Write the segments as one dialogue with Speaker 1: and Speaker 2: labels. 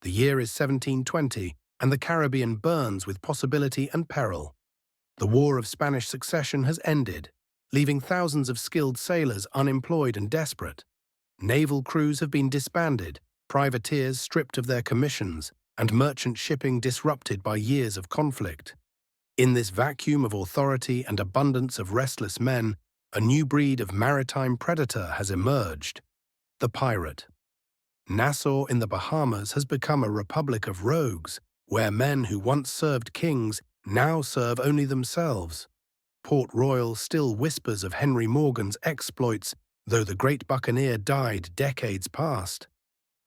Speaker 1: The year is 1720, and the Caribbean burns with possibility and peril. The War of Spanish Succession has ended, leaving thousands of skilled sailors unemployed and desperate. Naval crews have been disbanded, privateers stripped of their commissions, and merchant shipping disrupted by years of conflict. In this vacuum of authority and abundance of restless men, a new breed of maritime predator has emerged: the pirate. Nassau in the Bahamas has become a republic of rogues, where men who once served kings now serve only themselves. Port Royal still whispers of Henry Morgan's exploits, though the great buccaneer died decades past.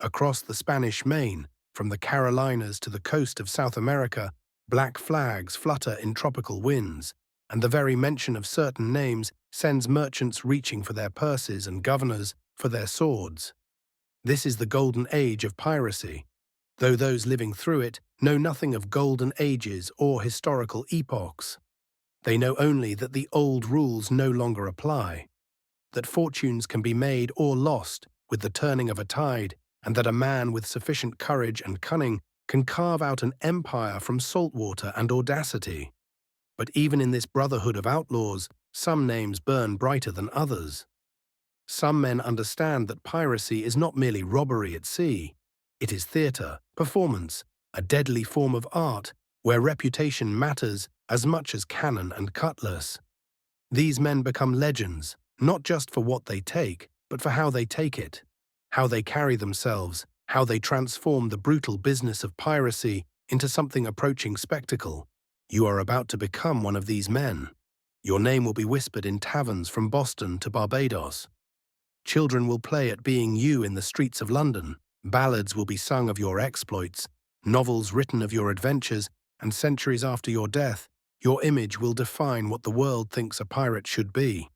Speaker 1: Across the Spanish Main, from the Carolinas to the coast of South America, black flags flutter in tropical winds, and the very mention of certain names sends merchants reaching for their purses and governors for their swords. This is the golden age of piracy, though those living through it know nothing of golden ages or historical epochs. They know only that the old rules no longer apply, that fortunes can be made or lost with the turning of a tide, and that a man with sufficient courage and cunning can carve out an empire from salt water and audacity. But even in this brotherhood of outlaws, some names burn brighter than others. Some men understand that piracy is not merely robbery at sea. It is theatre, performance, a deadly form of art where reputation matters as much as cannon and cutlass. These men become legends, not just for what they take, but for how they take it, how they carry themselves, how they transform the brutal business of piracy into something approaching spectacle. You are about to become one of these men. Your name will be whispered in taverns from Boston to Barbados. Children will play at being you in the streets of London. Ballads will be sung of your exploits, novels written of your adventures, and centuries after your death, your image will define what the world thinks a pirate should be.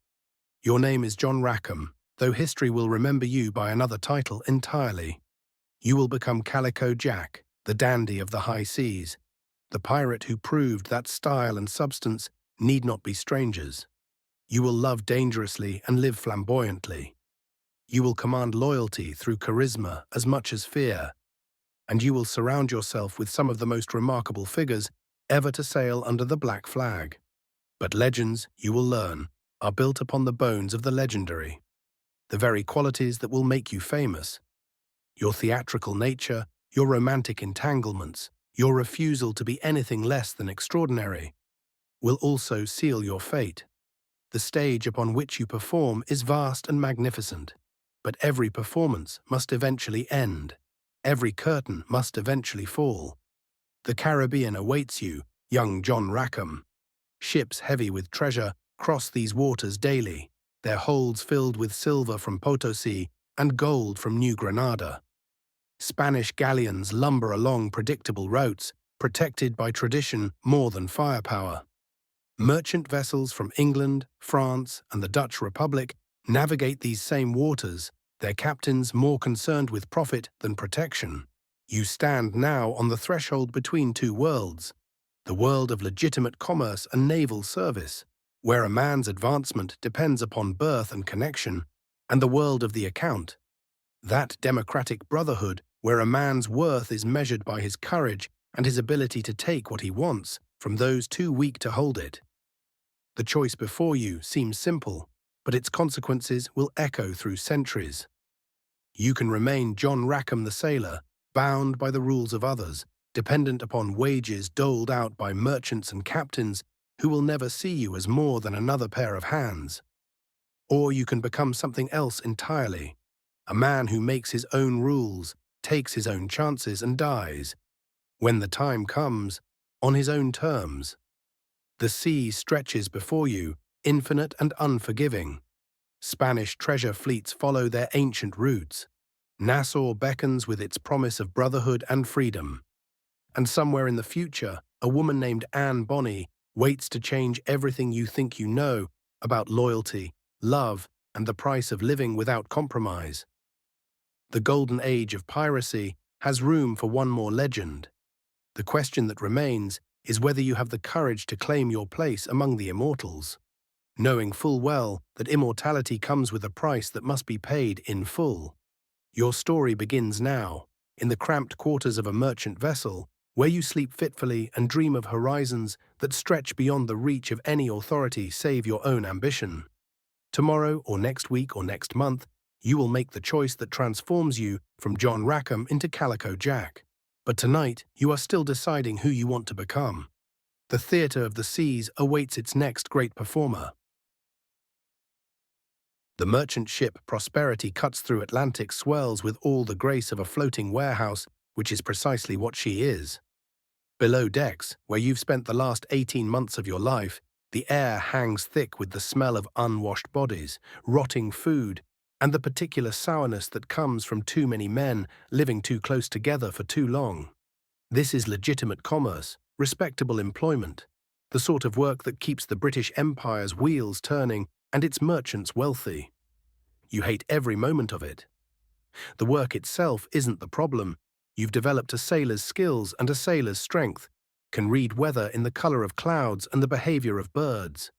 Speaker 1: Your name is John Rackham, though history will remember you by another title entirely. You will become Calico Jack, the dandy of the high seas, the pirate who proved that style and substance need not be strangers. You will love dangerously and live flamboyantly. You will command loyalty through charisma as much as fear, and you will surround yourself with some of the most remarkable figures ever to sail under the black flag. But legends, you will learn, are built upon the bones of the legendary, the very qualities that will make you famous. Your theatrical nature, your romantic entanglements, your refusal to be anything less than extraordinary, will also seal your fate. The stage upon which you perform is vast and magnificent, but every performance must eventually end. Every curtain must eventually fall. The Caribbean awaits you, young John Rackham. Ships heavy with treasure cross these waters daily, their holds filled with silver from Potosi and gold from New Granada. Spanish galleons lumber along predictable routes, protected by tradition more than firepower. Merchant vessels from England, France, and the Dutch Republic navigate these same waters, their captains more concerned with profit than protection. You stand now on the threshold between two worlds, the world of legitimate commerce and naval service, where a man's advancement depends upon birth and connection, and the world of the account, that democratic brotherhood where a man's worth is measured by his courage and his ability to take what he wants from those too weak to hold it. The choice before you seems simple, but its consequences will echo through centuries. You can remain John Rackham the sailor, bound by the rules of others, dependent upon wages doled out by merchants and captains who will never see you as more than another pair of hands. Or you can become something else entirely, a man who makes his own rules, takes his own chances and dies, when the time comes, on his own terms. The sea stretches before you, infinite and unforgiving. Spanish treasure fleets follow their ancient routes. Nassau beckons with its promise of brotherhood and freedom. And somewhere in the future, a woman named Anne Bonny waits to change everything you think you know about loyalty, love, and the price of living without compromise. The golden age of piracy has room for one more legend. The question that remains is whether you have the courage to claim your place among the immortals, knowing full well that immortality comes with a price that must be paid in full. Your story begins now, in the cramped quarters of a merchant vessel, where you sleep fitfully and dream of horizons that stretch beyond the reach of any authority save your own ambition. Tomorrow or next week or next month, you will make the choice that transforms you from John Rackham into Calico Jack. But tonight, you are still deciding who you want to become. The theatre of the seas awaits its next great performer. The merchant ship Prosperity cuts through Atlantic swells with all the grace of a floating warehouse, which is precisely what she is. Below decks, where you've spent the last 18 months of your life, the air hangs thick with the smell of unwashed bodies, rotting food, and the particular sourness that comes from too many men living too close together for too long. This is legitimate commerce, respectable employment, the sort of work that keeps the British Empire's wheels turning and its merchants wealthy. You hate every moment of it. The work itself isn't the problem. You've developed a sailor's skills and a sailor's strength, can read weather in the color of clouds and the behavior of birds.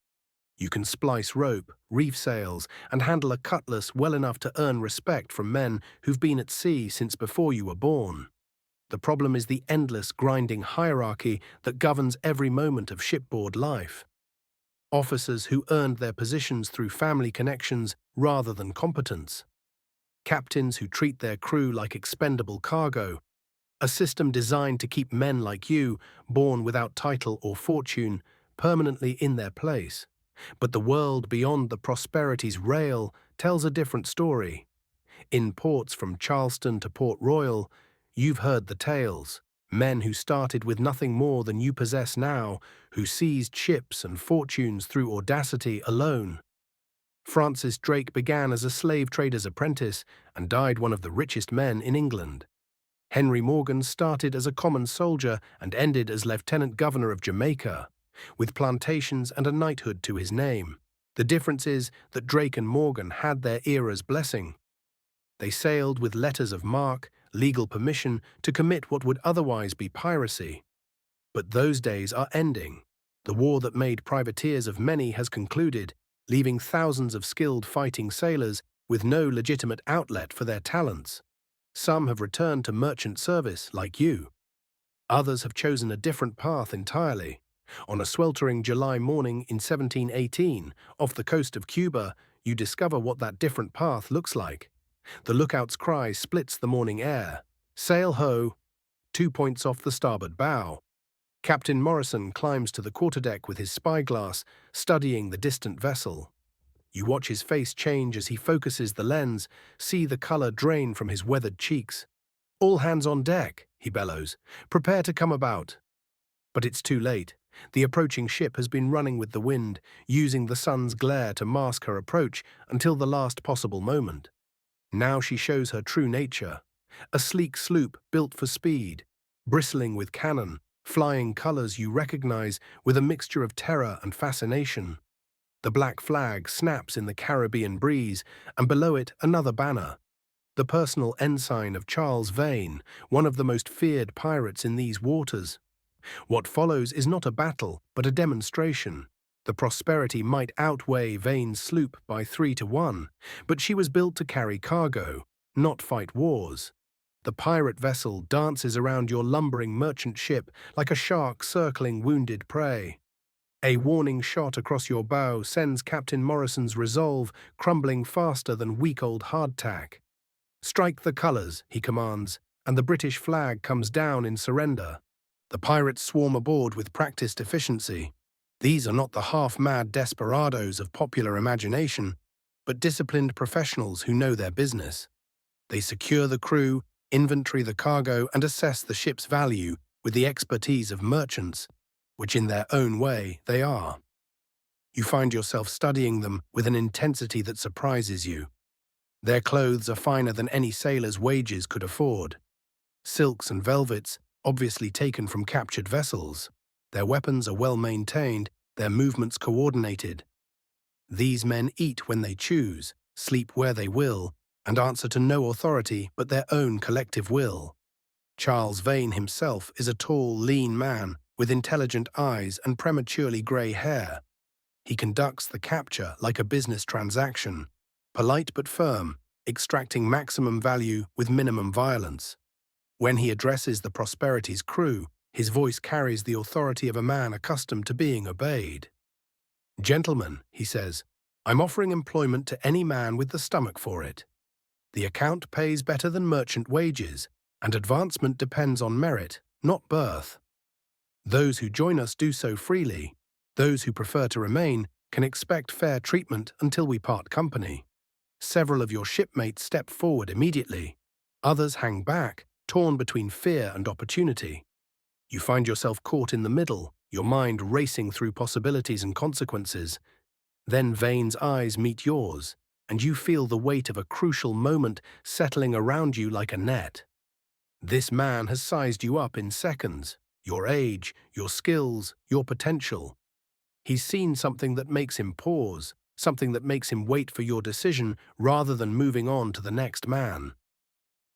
Speaker 1: You can splice rope, reef sails, and handle a cutlass well enough to earn respect from men who've been at sea since before you were born. The problem is the endless, grinding hierarchy that governs every moment of shipboard life. Officers who earned their positions through family connections rather than competence. Captains who treat their crew like expendable cargo. A system designed to keep men like you, born without title or fortune, permanently in their place. But the world beyond the Prosperity's rail tells a different story. In ports from Charleston to Port Royal, you've heard the tales. Men who started with nothing more than you possess now, who seized ships and fortunes through audacity alone. Francis Drake began as a slave trader's apprentice and died one of the richest men in England. Henry Morgan started as a common soldier and ended as Lieutenant Governor of Jamaica, with plantations and a knighthood to his name. The difference is that Drake and Morgan had their era's blessing. They sailed with letters of marque, legal permission to commit what would otherwise be piracy. But those days are ending. The war that made privateers of many has concluded, leaving thousands of skilled fighting sailors with no legitimate outlet for their talents. Some have returned to merchant service, like you. Others have chosen a different path entirely. On a sweltering July morning in 1718, off the coast of Cuba, you discover what that different path looks like. The lookout's cry splits the morning air. Sail ho! 2 points off the starboard bow. Captain Morrison climbs to the quarterdeck with his spyglass, studying the distant vessel. You watch his face change as he focuses the lens, see the color drain from his weathered cheeks. "All hands on deck," he bellows. "Prepare to come about." But it's too late. The approaching ship has been running with the wind, using the sun's glare to mask her approach until the last possible moment. Now she shows her true nature. A sleek sloop built for speed, bristling with cannon, flying colors you recognize with a mixture of terror and fascination. The black flag snaps in the Caribbean breeze, and below it another banner. The personal ensign of Charles Vane, one of the most feared pirates in these waters. What follows is not a battle, but a demonstration. The Prosperity might outweigh Vane's sloop by 3-1, but she was built to carry cargo, not fight wars. The pirate vessel dances around your lumbering merchant ship like a shark circling wounded prey. A warning shot across your bow sends Captain Morrison's resolve crumbling faster than week-old hardtack. "Strike the colors," he commands, and the British flag comes down in surrender. The pirates swarm aboard with practiced efficiency. These are not the half-mad desperados of popular imagination, but disciplined professionals who know their business. They secure the crew, inventory the cargo, and assess the ship's value with the expertise of merchants, which in their own way they are. You find yourself studying them with an intensity that surprises you. Their clothes are finer than any sailor's wages could afford. Silks and velvets, obviously taken from captured vessels. Their weapons are well maintained, their movements coordinated. These men eat when they choose, sleep where they will, and answer to no authority but their own collective will. Charles Vane himself is a tall, lean man with intelligent eyes and prematurely grey hair. He conducts the capture like a business transaction, polite but firm, extracting maximum value with minimum violence. When he addresses the Prosperity's crew, his voice carries the authority of a man accustomed to being obeyed. "Gentlemen," he says, "I'm offering employment to any man with the stomach for it. The account pays better than merchant wages, and advancement depends on merit, not birth. Those who join us do so freely. Those who prefer to remain can expect fair treatment until we part company." Several of your shipmates step forward immediately. Others hang back, torn between fear and opportunity. You find yourself caught in the middle, your mind racing through possibilities and consequences. Then Vane's eyes meet yours, and you feel the weight of a crucial moment settling around you like a net. This man has sized you up in seconds: your age, your skills, your potential. He's seen something that makes him pause, something that makes him wait for your decision rather than moving on to the next man.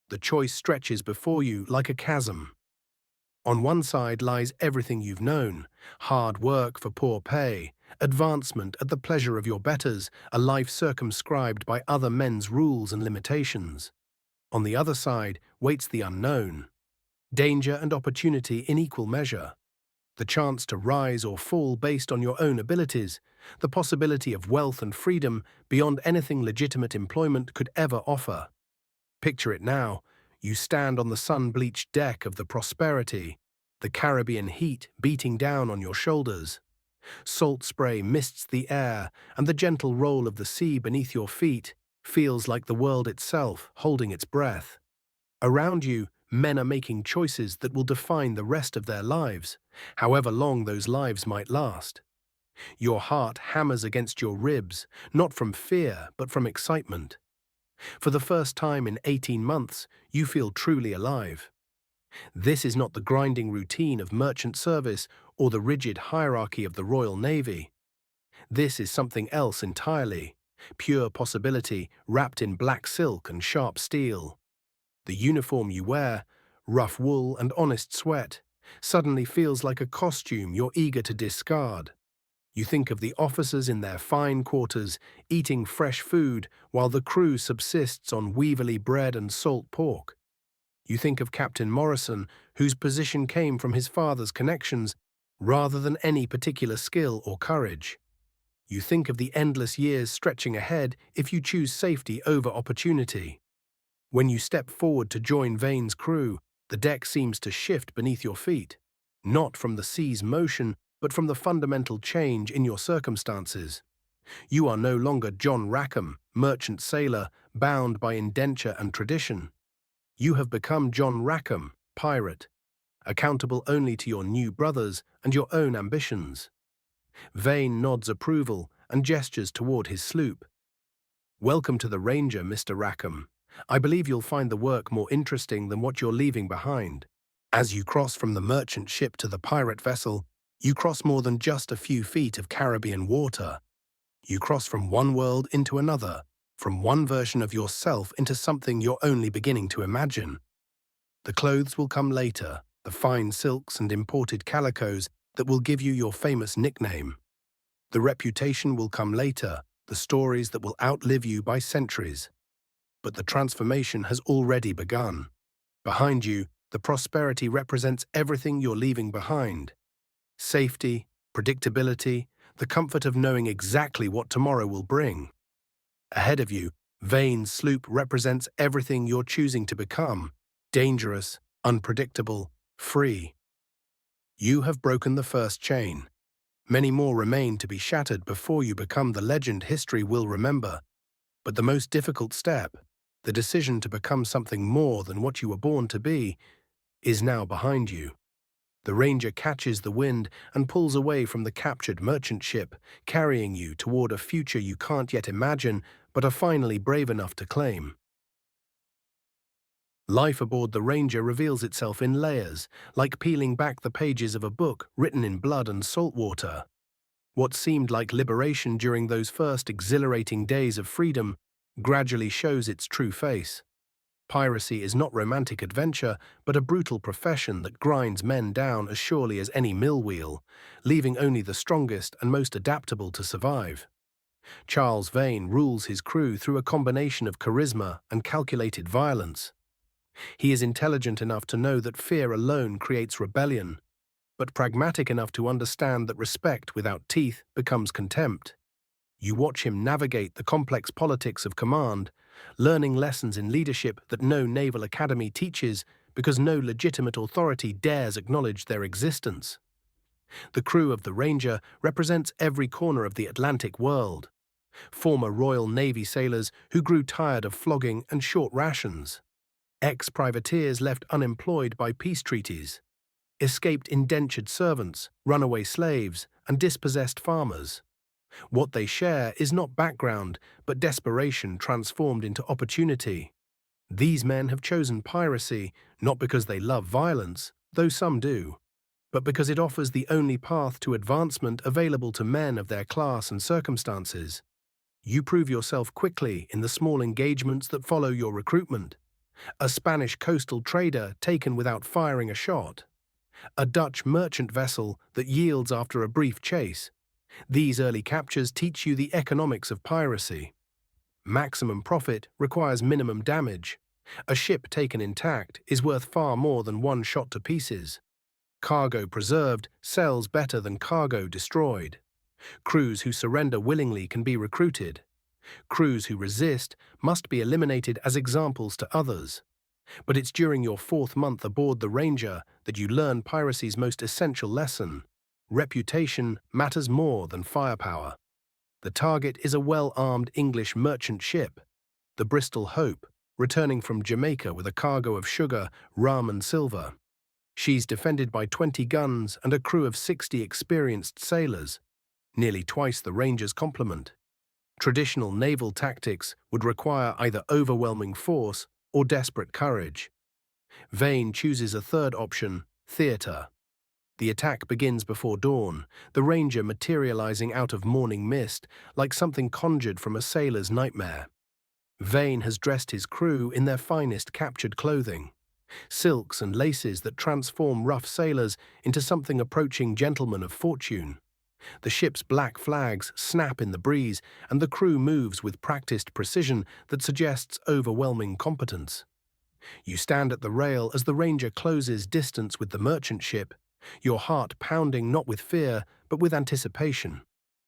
Speaker 1: The choice stretches before you like a chasm. On one side lies everything you've known: hard work for poor pay, advancement at the pleasure of your betters, a life circumscribed by other men's rules and limitations. On the other side waits the unknown: danger and opportunity in equal measure. The chance to rise or fall based on your own abilities, the possibility of wealth and freedom beyond anything legitimate employment could ever offer. Picture it now: you stand on the sun-bleached deck of the Prosperity, the Caribbean heat beating down on your shoulders. Salt spray mists the air, and the gentle roll of the sea beneath your feet feels like the world itself holding its breath. Around you, men are making choices that will define the rest of their lives, however long those lives might last. Your heart hammers against your ribs, not from fear, but from excitement. For the first time in 18 months, you feel truly alive. This is not the grinding routine of merchant service or the rigid hierarchy of the Royal Navy. This is something else entirely: pure possibility wrapped in black silk and sharp steel. The uniform you wear, rough wool and honest sweat, suddenly feels like a costume you're eager to discard. You think of the officers in their fine quarters, eating fresh food while the crew subsists on weevilly bread and salt pork. You think of Captain Morrison, whose position came from his father's connections rather than any particular skill or courage. You think of the endless years stretching ahead if you choose safety over opportunity. When you step forward to join Vane's crew, the deck seems to shift beneath your feet, not from the sea's motion, but from the fundamental change in your circumstances. You are no longer John Rackham, merchant sailor, bound by indenture and tradition. You have become John Rackham, pirate, accountable only to your new brothers and your own ambitions. Vane nods approval and gestures toward his sloop. "Welcome to the Ranger, Mr. Rackham. I believe you'll find the work more interesting than what you're leaving behind." As you cross from the merchant ship to the pirate vessel, you cross more than just a few feet of Caribbean water. You cross from one world into another, from one version of yourself into something you're only beginning to imagine. The clothes will come later, the fine silks and imported calicos that will give you your famous nickname. The reputation will come later, the stories that will outlive you by centuries. But the transformation has already begun. Behind you, the Prosperity represents everything you're leaving behind: safety, predictability, the comfort of knowing exactly what tomorrow will bring. Ahead of you, Vane's sloop represents everything you're choosing to become: dangerous, unpredictable, free. You have broken the first chain. Many more remain to be shattered before you become the legend history will remember. But the most difficult step, the decision to become something more than what you were born to be, is now behind you. The Ranger catches the wind and pulls away from the captured merchant ship, carrying you toward a future you can't yet imagine but are finally brave enough to claim. Life aboard the Ranger reveals itself in layers, like peeling back the pages of a book written in blood and salt water. What seemed like liberation during those first exhilarating days of freedom gradually shows its true face. Piracy is not romantic adventure, but a brutal profession that grinds men down as surely as any mill wheel, leaving only the strongest and most adaptable to survive. Charles Vane rules his crew through a combination of charisma and calculated violence. He is intelligent enough to know that fear alone creates rebellion, but pragmatic enough to understand that respect without teeth becomes contempt. You watch him navigate the complex politics of command, learning lessons in leadership that no naval academy teaches because no legitimate authority dares acknowledge their existence. The crew of the Ranger represents every corner of the Atlantic world. Former Royal Navy sailors who grew tired of flogging and short rations. Ex-privateers left unemployed by peace treaties. Escaped indentured servants, runaway slaves, and dispossessed farmers. What they share is not background, but desperation transformed into opportunity. These men have chosen piracy not because they love violence, though some do, but because it offers the only path to advancement available to men of their class and circumstances. You prove yourself quickly in the small engagements that follow your recruitment. A Spanish coastal trader taken without firing a shot. A Dutch merchant vessel that yields after a brief chase. These early captures teach you the economics of piracy. Maximum profit requires minimum damage. A ship taken intact is worth far more than one shot to pieces. Cargo preserved sells better than cargo destroyed. Crews who surrender willingly can be recruited. Crews who resist must be eliminated as examples to others. But it's during your 4th month aboard the Ranger that you learn piracy's most essential lesson. Reputation matters more than firepower. The target is a well-armed English merchant ship, the Bristol Hope, returning from Jamaica with a cargo of sugar, rum and silver. She's defended by 20 guns and a crew of 60 experienced sailors, nearly twice the Ranger's complement. Traditional naval tactics would require either overwhelming force or desperate courage. Vane chooses a third option, theatre. The attack begins before dawn, the Ranger materializing out of morning mist like something conjured from a sailor's nightmare. Vane has dressed his crew in their finest captured clothing, silks and laces that transform rough sailors into something approaching gentlemen of fortune. The ship's black flags snap in the breeze, and the crew moves with practiced precision that suggests overwhelming competence. You stand at the rail as the Ranger closes distance with the merchant ship, your heart pounding not with fear, but with anticipation.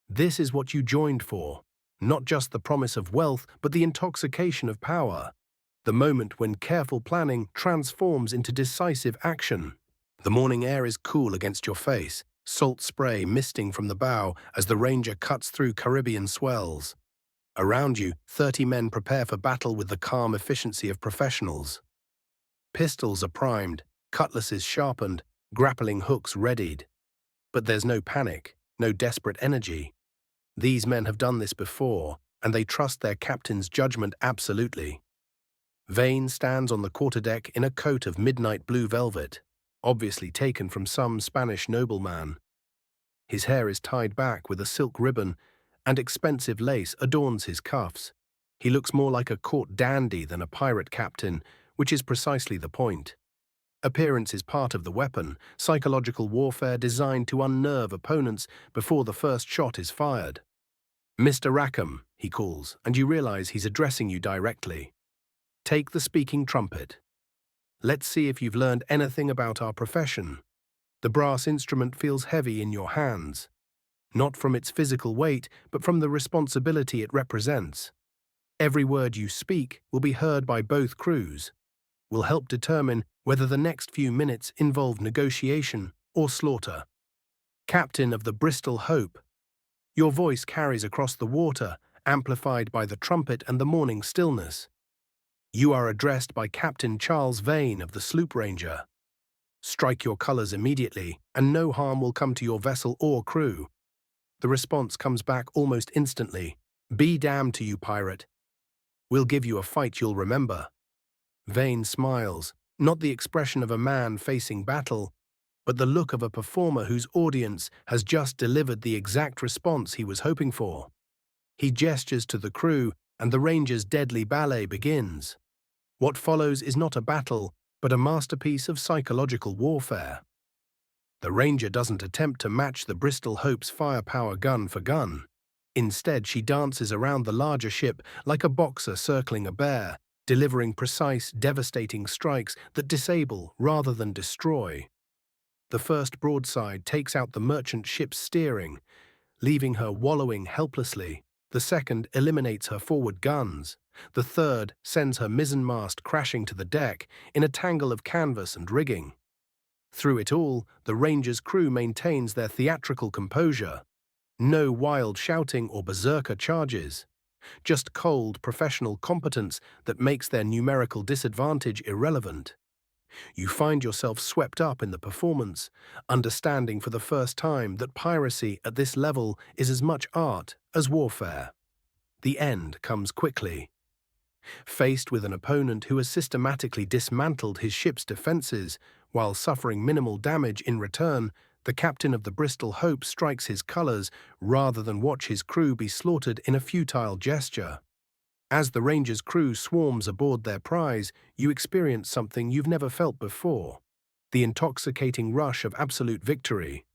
Speaker 1: This is what you joined for, not just the promise of wealth, but the intoxication of power. The moment when careful planning transforms into decisive action. The morning air is cool against your face, salt spray misting from the bow as the Ranger cuts through Caribbean swells. Around you, 30 men prepare for battle with the calm efficiency of professionals. Pistols are primed, cutlasses sharpened, grappling hooks readied. But there's no panic, no desperate energy. These men have done this before, and they trust their captain's judgment absolutely. Vane stands on the quarterdeck in a coat of midnight blue velvet, obviously taken from some Spanish nobleman. His hair is tied back with a silk ribbon, and expensive lace adorns his cuffs. He looks more like a court dandy than a pirate captain, which is precisely the point. Appearance is part of the weapon, psychological warfare designed to unnerve opponents before the first shot is fired. "Mr. Rackham," he calls, and you realize he's addressing you directly. "Take the speaking trumpet. Let's see if you've learned anything about our profession." The brass instrument feels heavy in your hands, not from its physical weight, but from the responsibility it represents. Every word you speak will be heard by both crews, will help determine whether the next few minutes involve negotiation or slaughter. Captain of the Bristol Hope. Your voice carries across the water, amplified by the trumpet and the morning stillness. You are addressed by Captain Charles Vane of the sloop Ranger. Strike your colors immediately, and no harm will come to your vessel or crew. The response comes back almost instantly. "Be damned to you, pirate. We'll give you a fight you'll remember." Vane smiles, not the expression of a man facing battle, but the look of a performer whose audience has just delivered the exact response he was hoping for. He gestures to the crew, and the Ranger's deadly ballet begins. What follows is not a battle, but a masterpiece of psychological warfare. The Ranger doesn't attempt to match the Bristol Hope's firepower gun for gun. Instead, she dances around the larger ship like a boxer circling a bear, delivering precise, devastating strikes that disable rather than destroy. The first broadside takes out the merchant ship's steering, leaving her wallowing helplessly. The second eliminates her forward guns. The third sends her mizzenmast crashing to the deck in a tangle of canvas and rigging. Through it all, the Ranger's crew maintains their theatrical composure. No wild shouting or berserker charges. Just cold, professional competence that makes their numerical disadvantage irrelevant. You find yourself swept up in the performance, understanding for the first time that piracy at this level is as much art as warfare. The end comes quickly. Faced with an opponent who has systematically dismantled his ship's defenses while suffering minimal damage in return, the captain of the Bristol Hope strikes his colours rather than watch his crew be slaughtered in a futile gesture. As the Ranger's crew swarms aboard their prize, you experience something you've never felt before: the intoxicating rush of absolute victory.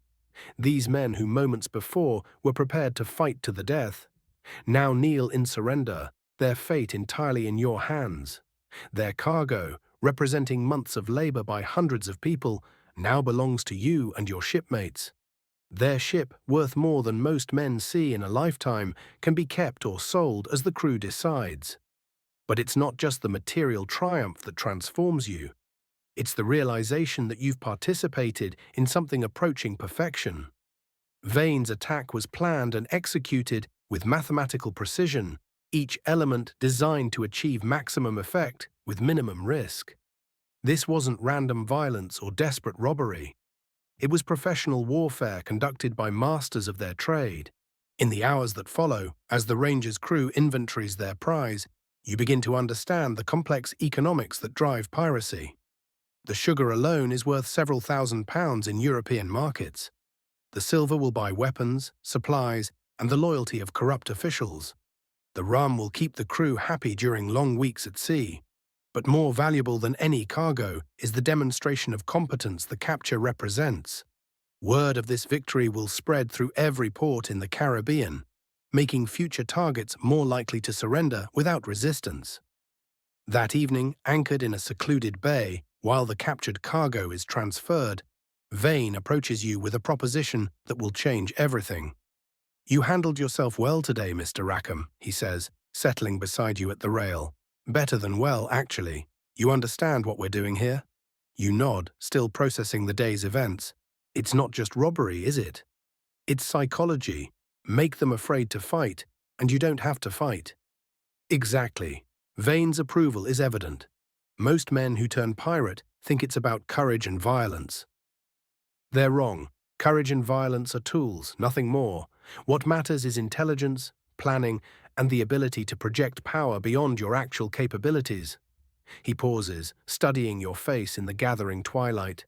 Speaker 1: These men who moments before were prepared to fight to the death, now kneel in surrender, their fate entirely in your hands. Their cargo, representing months of labor by hundreds of people, now belongs to you and your shipmates. Their ship, worth more than most men see in a lifetime, can be kept or sold as the crew decides. But it's not just the material triumph that transforms you. It's the realization that you've participated in something approaching perfection. Vane's attack was planned and executed with mathematical precision, each element designed to achieve maximum effect with minimum risk. This wasn't random violence or desperate robbery. It was professional warfare conducted by masters of their trade. In the hours that follow, as the Ranger's crew inventories their prize, you begin to understand the complex economics that drive piracy. The sugar alone is worth several £1,000s in European markets. The silver will buy weapons, supplies, and the loyalty of corrupt officials. The rum will keep the crew happy during long weeks at sea. But more valuable than any cargo is the demonstration of competence the capture represents. Word of this victory will spread through every port in the Caribbean, making future targets more likely to surrender without resistance. That evening, anchored in a secluded bay, while the captured cargo is transferred, Vane approaches you with a proposition that will change everything. "You handled yourself well today, Mr. Rackham," he says, settling beside you at the rail. "Better than well, actually. You understand what we're doing here?" You nod, still processing the day's events. It's not just robbery, is it? It's psychology. Make them afraid to fight, and you don't have to fight. Exactly. Vane's approval is evident. Most men who turn pirate think it's about courage and violence. They're wrong. Courage and violence are tools, nothing more. What matters is intelligence, planning, and the ability to project power beyond your actual capabilities. He pauses, studying your face in the gathering twilight.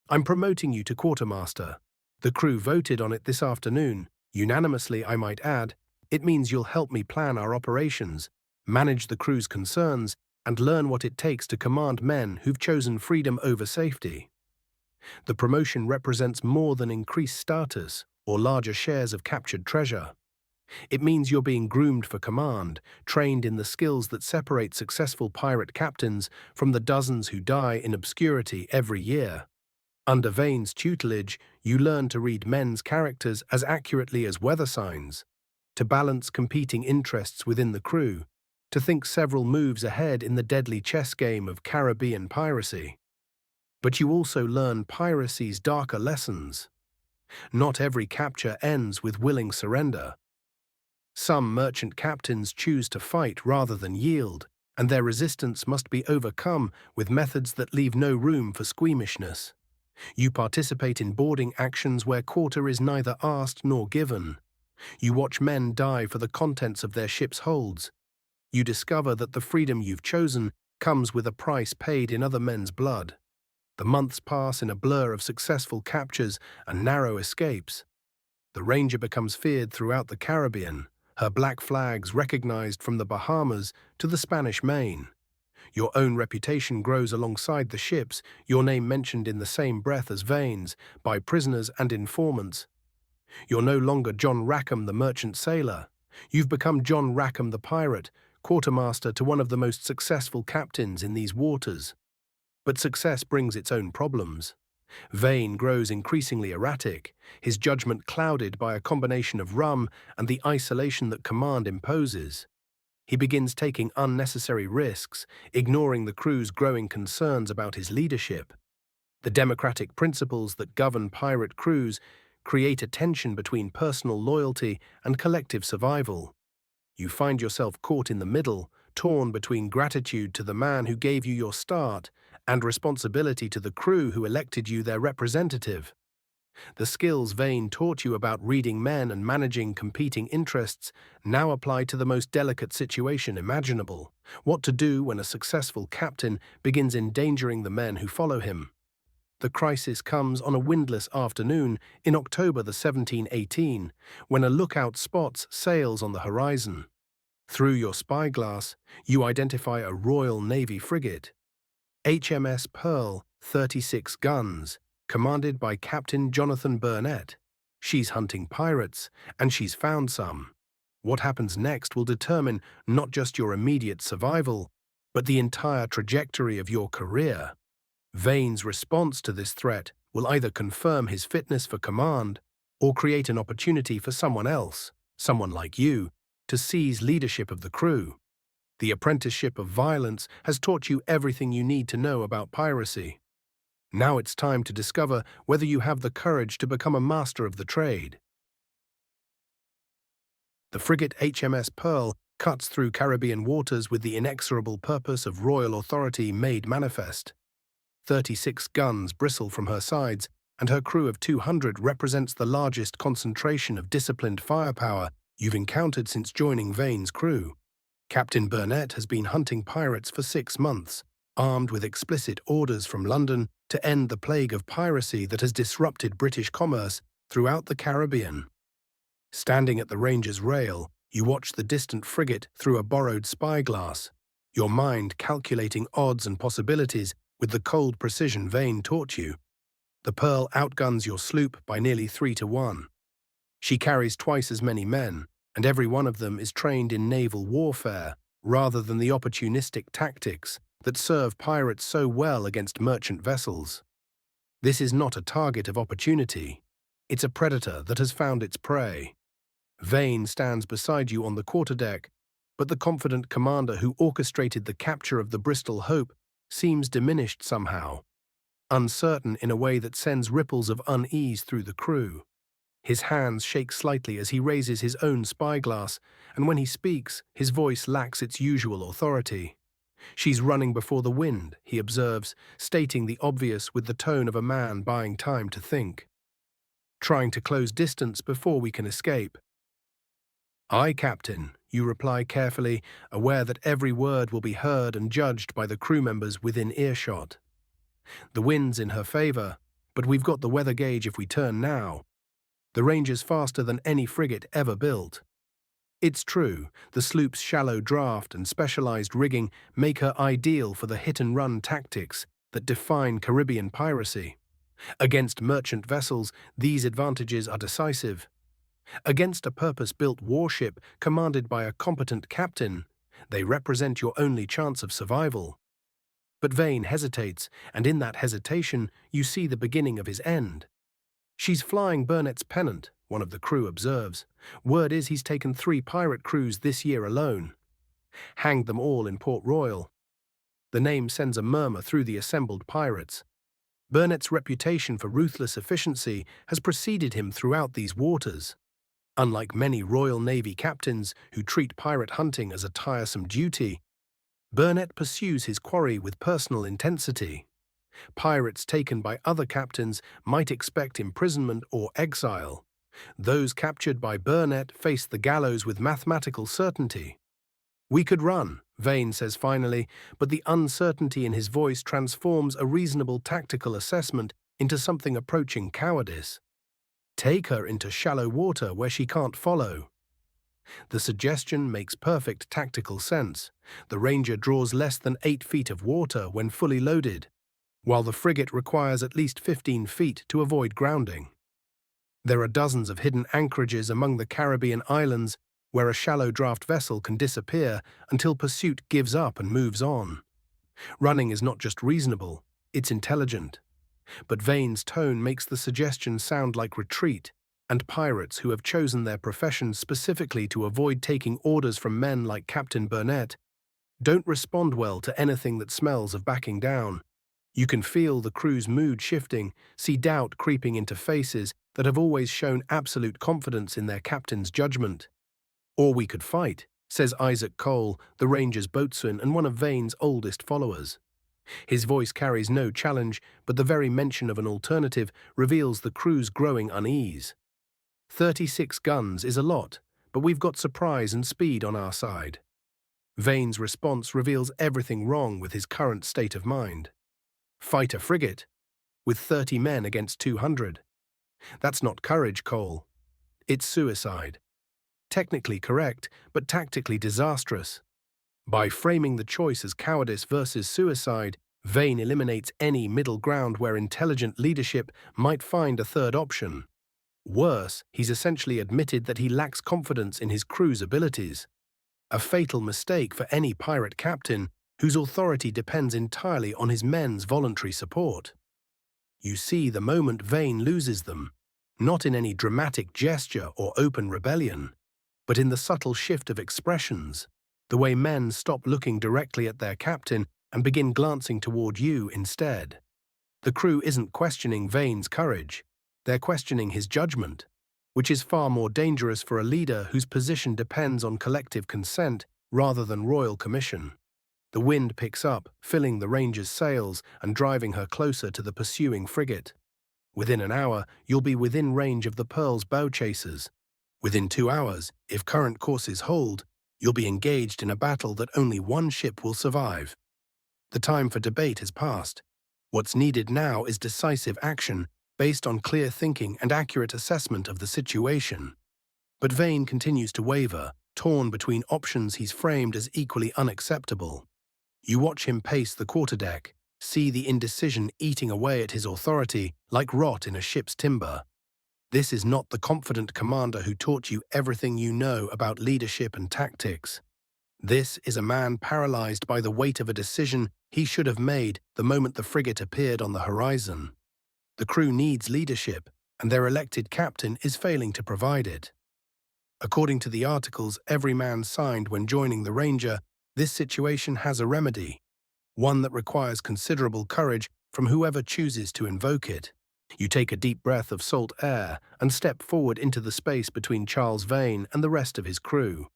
Speaker 1: "I'm promoting you to quartermaster. The crew voted on it this afternoon, unanimously I might add. It means you'll help me plan our operations, manage the crew's concerns, and learn what it takes to command men who've chosen freedom over safety." The promotion represents more than increased status or larger shares of captured treasure. It means you're being groomed for command, trained in the skills that separate successful pirate captains from the dozens who die in obscurity every year. Under Vane's tutelage, you learn to read men's characters as accurately as weather signs, to balance competing interests within the crew, to think several moves ahead in the deadly chess game of Caribbean piracy. But you also learn piracy's darker lessons. Not every capture ends with willing surrender. Some merchant captains choose to fight rather than yield, and their resistance must be overcome with methods that leave no room for squeamishness. You participate in boarding actions where quarter is neither asked nor given. You watch men die for the contents of their ship's holds. You discover that the freedom you've chosen comes with a price paid in other men's blood. The months pass in a blur of successful captures and narrow escapes. The Ranger becomes feared throughout the Caribbean, her black flags recognized from the Bahamas to the Spanish Main. Your own reputation grows alongside the ship's, your name mentioned in the same breath as Vane's, by prisoners and informants. You're no longer John Rackham the merchant sailor. You've become John Rackham the pirate, quartermaster to one of the most successful captains in these waters. But success brings its own problems. Vane grows increasingly erratic, his judgment clouded by a combination of rum and the isolation that command imposes. He begins taking unnecessary risks, ignoring the crew's growing concerns about his leadership. The democratic principles that govern pirate crews create a tension between personal loyalty and collective survival. You find yourself caught in the middle, torn between gratitude to the man who gave you your start and responsibility to the crew who elected you their representative. The skills Vane taught you about reading men and managing competing interests now apply to the most delicate situation imaginable: what to do when a successful captain begins endangering the men who follow him. The crisis comes on a windless afternoon in October 1718, when a lookout spots sails on the horizon. Through your spyglass, you identify a Royal Navy frigate, HMS Pearl, 36 guns, commanded by Captain Jonathan Burnett. She's hunting pirates, and she's found some. What happens next will determine not just your immediate survival, but the entire trajectory of your career. Vane's response to this threat will either confirm his fitness for command or create an opportunity for someone else, someone like you, to seize leadership of the crew. The apprenticeship of violence has taught you everything you need to know about piracy. Now it's time to discover whether you have the courage to become a master of the trade. The frigate HMS Pearl cuts through Caribbean waters with the inexorable purpose of royal authority made manifest. 36 guns bristle from her sides, and her crew of 200 represents the largest concentration of disciplined firepower you've encountered since joining Vane's crew. Captain Burnett has been hunting pirates for 6 months, armed with explicit orders from London to end the plague of piracy that has disrupted British commerce throughout the Caribbean. Standing at the ranger's rail, you watch the distant frigate through a borrowed spyglass, your mind calculating odds and possibilities with the cold precision Vane taught you. The Pearl outguns your sloop by nearly 3 to 1. She carries twice as many men, and every one of them is trained in naval warfare rather than the opportunistic tactics that serve pirates so well against merchant vessels. This is not a target of opportunity. It's a predator that has found its prey. Vane stands beside you on the quarterdeck, but the confident commander who orchestrated the capture of the Bristol Hope seems diminished somehow, uncertain in a way that sends ripples of unease through the crew. His hands shake slightly as he raises his own spyglass, and when he speaks, his voice lacks its usual authority. "She's running before the wind," he observes, stating the obvious with the tone of a man buying time to think. "Trying to close distance before we can escape." "Aye, Captain," you reply carefully, aware that every word will be heard and judged by the crew members within earshot. "The wind's in her favour, but we've got the weather gauge if we turn now. The Ranger's faster than any frigate ever built." It's true, the sloop's shallow draft and specialized rigging make her ideal for the hit-and-run tactics that define Caribbean piracy. Against merchant vessels, these advantages are decisive. Against a purpose-built warship commanded by a competent captain, they represent your only chance of survival. But Vane hesitates, and in that hesitation, you see the beginning of his end. "She's flying Burnett's pennant," one of the crew observes. "Word is he's taken 3 pirate crews this year alone. Hanged them all in Port Royal." The name sends a murmur through the assembled pirates. Burnett's reputation for ruthless efficiency has preceded him throughout these waters. Unlike many Royal Navy captains who treat pirate hunting as a tiresome duty, Burnett pursues his quarry with personal intensity. Pirates taken by other captains might expect imprisonment or exile. Those captured by Burnett face the gallows with mathematical certainty. "We could run," Vane says finally, but the uncertainty in his voice transforms a reasonable tactical assessment into something approaching cowardice. "Take her into shallow water where she can't follow." The suggestion makes perfect tactical sense. The Ranger draws less than 8 feet of water when fully loaded, while the frigate requires at least 15 feet to avoid grounding. There are dozens of hidden anchorages among the Caribbean islands, where a shallow draft vessel can disappear until pursuit gives up and moves on. Running is not just reasonable, it's intelligent. But Vane's tone makes the suggestion sound like retreat, and pirates who have chosen their profession specifically to avoid taking orders from men like Captain Burnett don't respond well to anything that smells of backing down. You can feel the crew's mood shifting, see doubt creeping into faces that have always shown absolute confidence in their captain's judgment. "Or we could fight," says Isaac Cole, the Ranger's boatswain and one of Vane's oldest followers. His voice carries no challenge, but the very mention of an alternative reveals the crew's growing unease. 36 guns is a lot, but we've got surprise and speed on our side. Vane's response reveals everything wrong with his current state of mind. Fight a frigate? With 30 men against 200? That's not courage, Cole. It's suicide. Technically correct, but tactically disastrous. By framing the choice as cowardice versus suicide, Vane eliminates any middle ground where intelligent leadership might find a third option. Worse, he's essentially admitted that he lacks confidence in his crew's abilities. A fatal mistake for any pirate captain whose authority depends entirely on his men's voluntary support. You see the moment Vane loses them, not in any dramatic gesture or open rebellion, but in the subtle shift of expressions, the way men stop looking directly at their captain and begin glancing toward you instead. The crew isn't questioning Vane's courage, they're questioning his judgment, which is far more dangerous for a leader whose position depends on collective consent rather than royal commission. The wind picks up, filling the Ranger's sails and driving her closer to the pursuing frigate. Within an hour, you'll be within range of the Pearl's bow chasers. Within 2 hours, if current courses hold, you'll be engaged in a battle that only one ship will survive. The time for debate has passed. What's needed now is decisive action based on clear thinking and accurate assessment of the situation. But Vane continues to waver, torn between options he's framed as equally unacceptable. You watch him pace the quarterdeck, see the indecision eating away at his authority like rot in a ship's timber. This is not the confident commander who taught you everything you know about leadership and tactics. This is a man paralyzed by the weight of a decision he should have made the moment the frigate appeared on the horizon. The crew needs leadership, and their elected captain is failing to provide it. According to the articles every man signed when joining the Ranger, this situation has a remedy, one that requires considerable courage from whoever chooses to invoke it. You take a deep breath of salt air and step forward into the space between Charles Vane and the rest of his crew.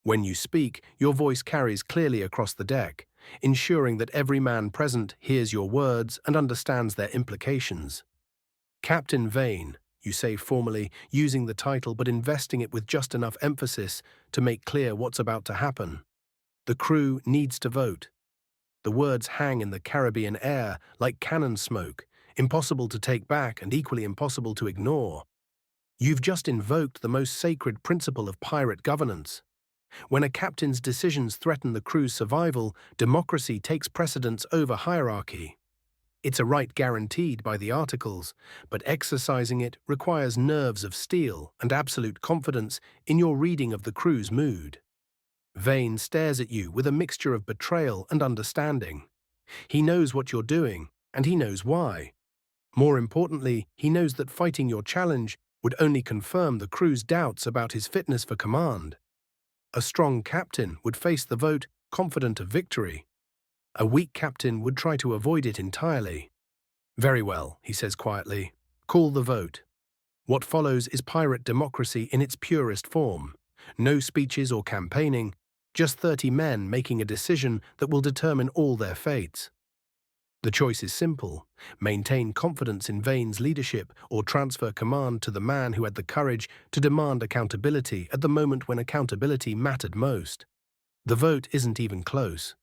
Speaker 1: When you speak, your voice carries clearly across the deck, ensuring that every man present hears your words and understands their implications. "Captain Vane," you say formally, using the title but investing it with just enough emphasis to make clear what's about to happen. The crew needs to vote. The words hang in the Caribbean air like cannon smoke, impossible to take back and equally impossible to ignore. You've just invoked the most sacred principle of pirate governance. When a captain's decisions threaten the crew's survival, democracy takes precedence over hierarchy. It's a right guaranteed by the articles, but exercising it requires nerves of steel and absolute confidence in your reading of the crew's mood. Vane stares at you with a mixture of betrayal and understanding. He knows what you're doing, and he knows why. More importantly, he knows that fighting your challenge would only confirm the crew's doubts about his fitness for command. A strong captain would face the vote confident of victory. A weak captain would try to avoid it entirely. "Very well," he says quietly. "Call the vote." What follows is pirate democracy in its purest form. No speeches or campaigning, just 30 men making a decision that will determine all their fates. The choice is simple: maintain confidence in Vane's leadership or transfer command to the man who had the courage to demand accountability at the moment when accountability mattered most. The vote isn't even close.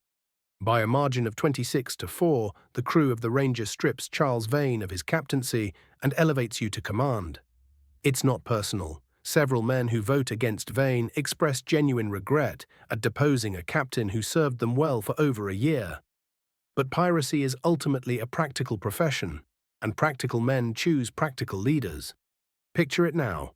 Speaker 1: By a margin of 26-4, the crew of the Ranger strips Charles Vane of his captaincy and elevates you to command. It's not personal. Several men who vote against Vane express genuine regret at deposing a captain who served them well for over a year. But piracy is ultimately a practical profession, and practical men choose practical leaders. Picture it now.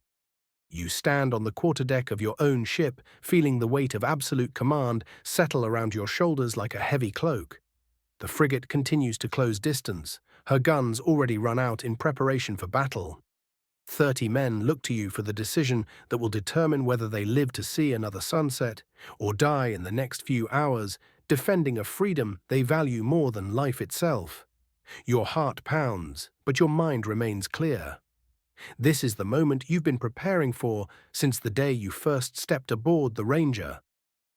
Speaker 1: You stand on the quarterdeck of your own ship, feeling the weight of absolute command settle around your shoulders like a heavy cloak. The frigate continues to close distance, her guns already run out in preparation for battle. 30 men look to you for the decision that will determine whether they live to see another sunset or die in the next few hours, defending a freedom they value more than life itself. Your heart pounds, but your mind remains clear. This is the moment you've been preparing for since the day you first stepped aboard the Ranger.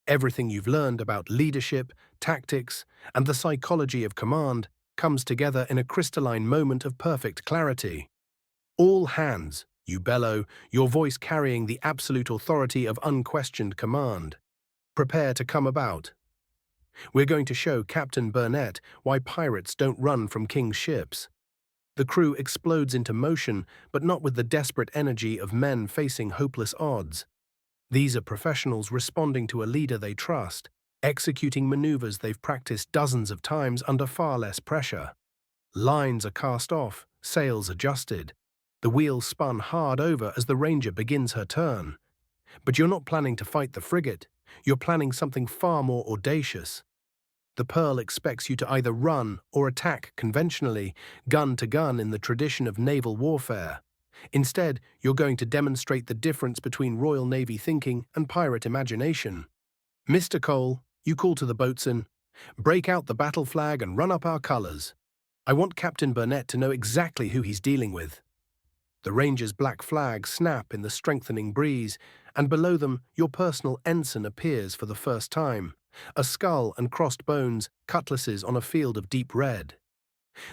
Speaker 1: Everything you've learned about leadership, tactics, and the psychology of command comes together in a crystalline moment of perfect clarity. All hands, you bellow, your voice carrying the absolute authority of unquestioned command. Prepare to come about. We're going to show Captain Burnett why pirates don't run from king's ships. The crew explodes into motion, but not with the desperate energy of men facing hopeless odds. These are professionals responding to a leader they trust, executing maneuvers they've practiced dozens of times under far less pressure. Lines are cast off, sails adjusted. The wheel spun hard over as the Ranger begins her turn. But you're not planning to fight the frigate, you're planning something far more audacious. The Pearl expects you to either run or attack conventionally, gun to gun in the tradition of naval warfare. Instead, you're going to demonstrate the difference between Royal Navy thinking and pirate imagination. Mr. Cole, you call to the boatswain, break out the battle flag and run up our colours. I want Captain Burnett to know exactly who he's dealing with. The Ranger's black flags snap in the strengthening breeze, and below them your personal ensign appears for the first time, a skull and crossed bones, cutlasses on a field of deep red.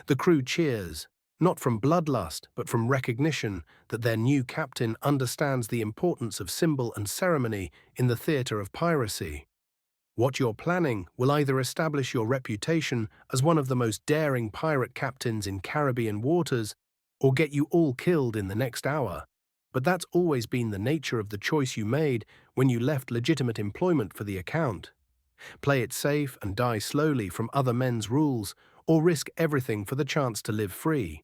Speaker 1: The crew cheers, not from bloodlust but from recognition that their new captain understands the importance of symbol and ceremony in the theatre of piracy. What you're planning will either establish your reputation as one of the most daring pirate captains in Caribbean waters or get you all killed in the next hour. But that's always been the nature of the choice you made when you left legitimate employment for the account. Play it safe and die slowly from other men's rules, or risk everything for the chance to live free.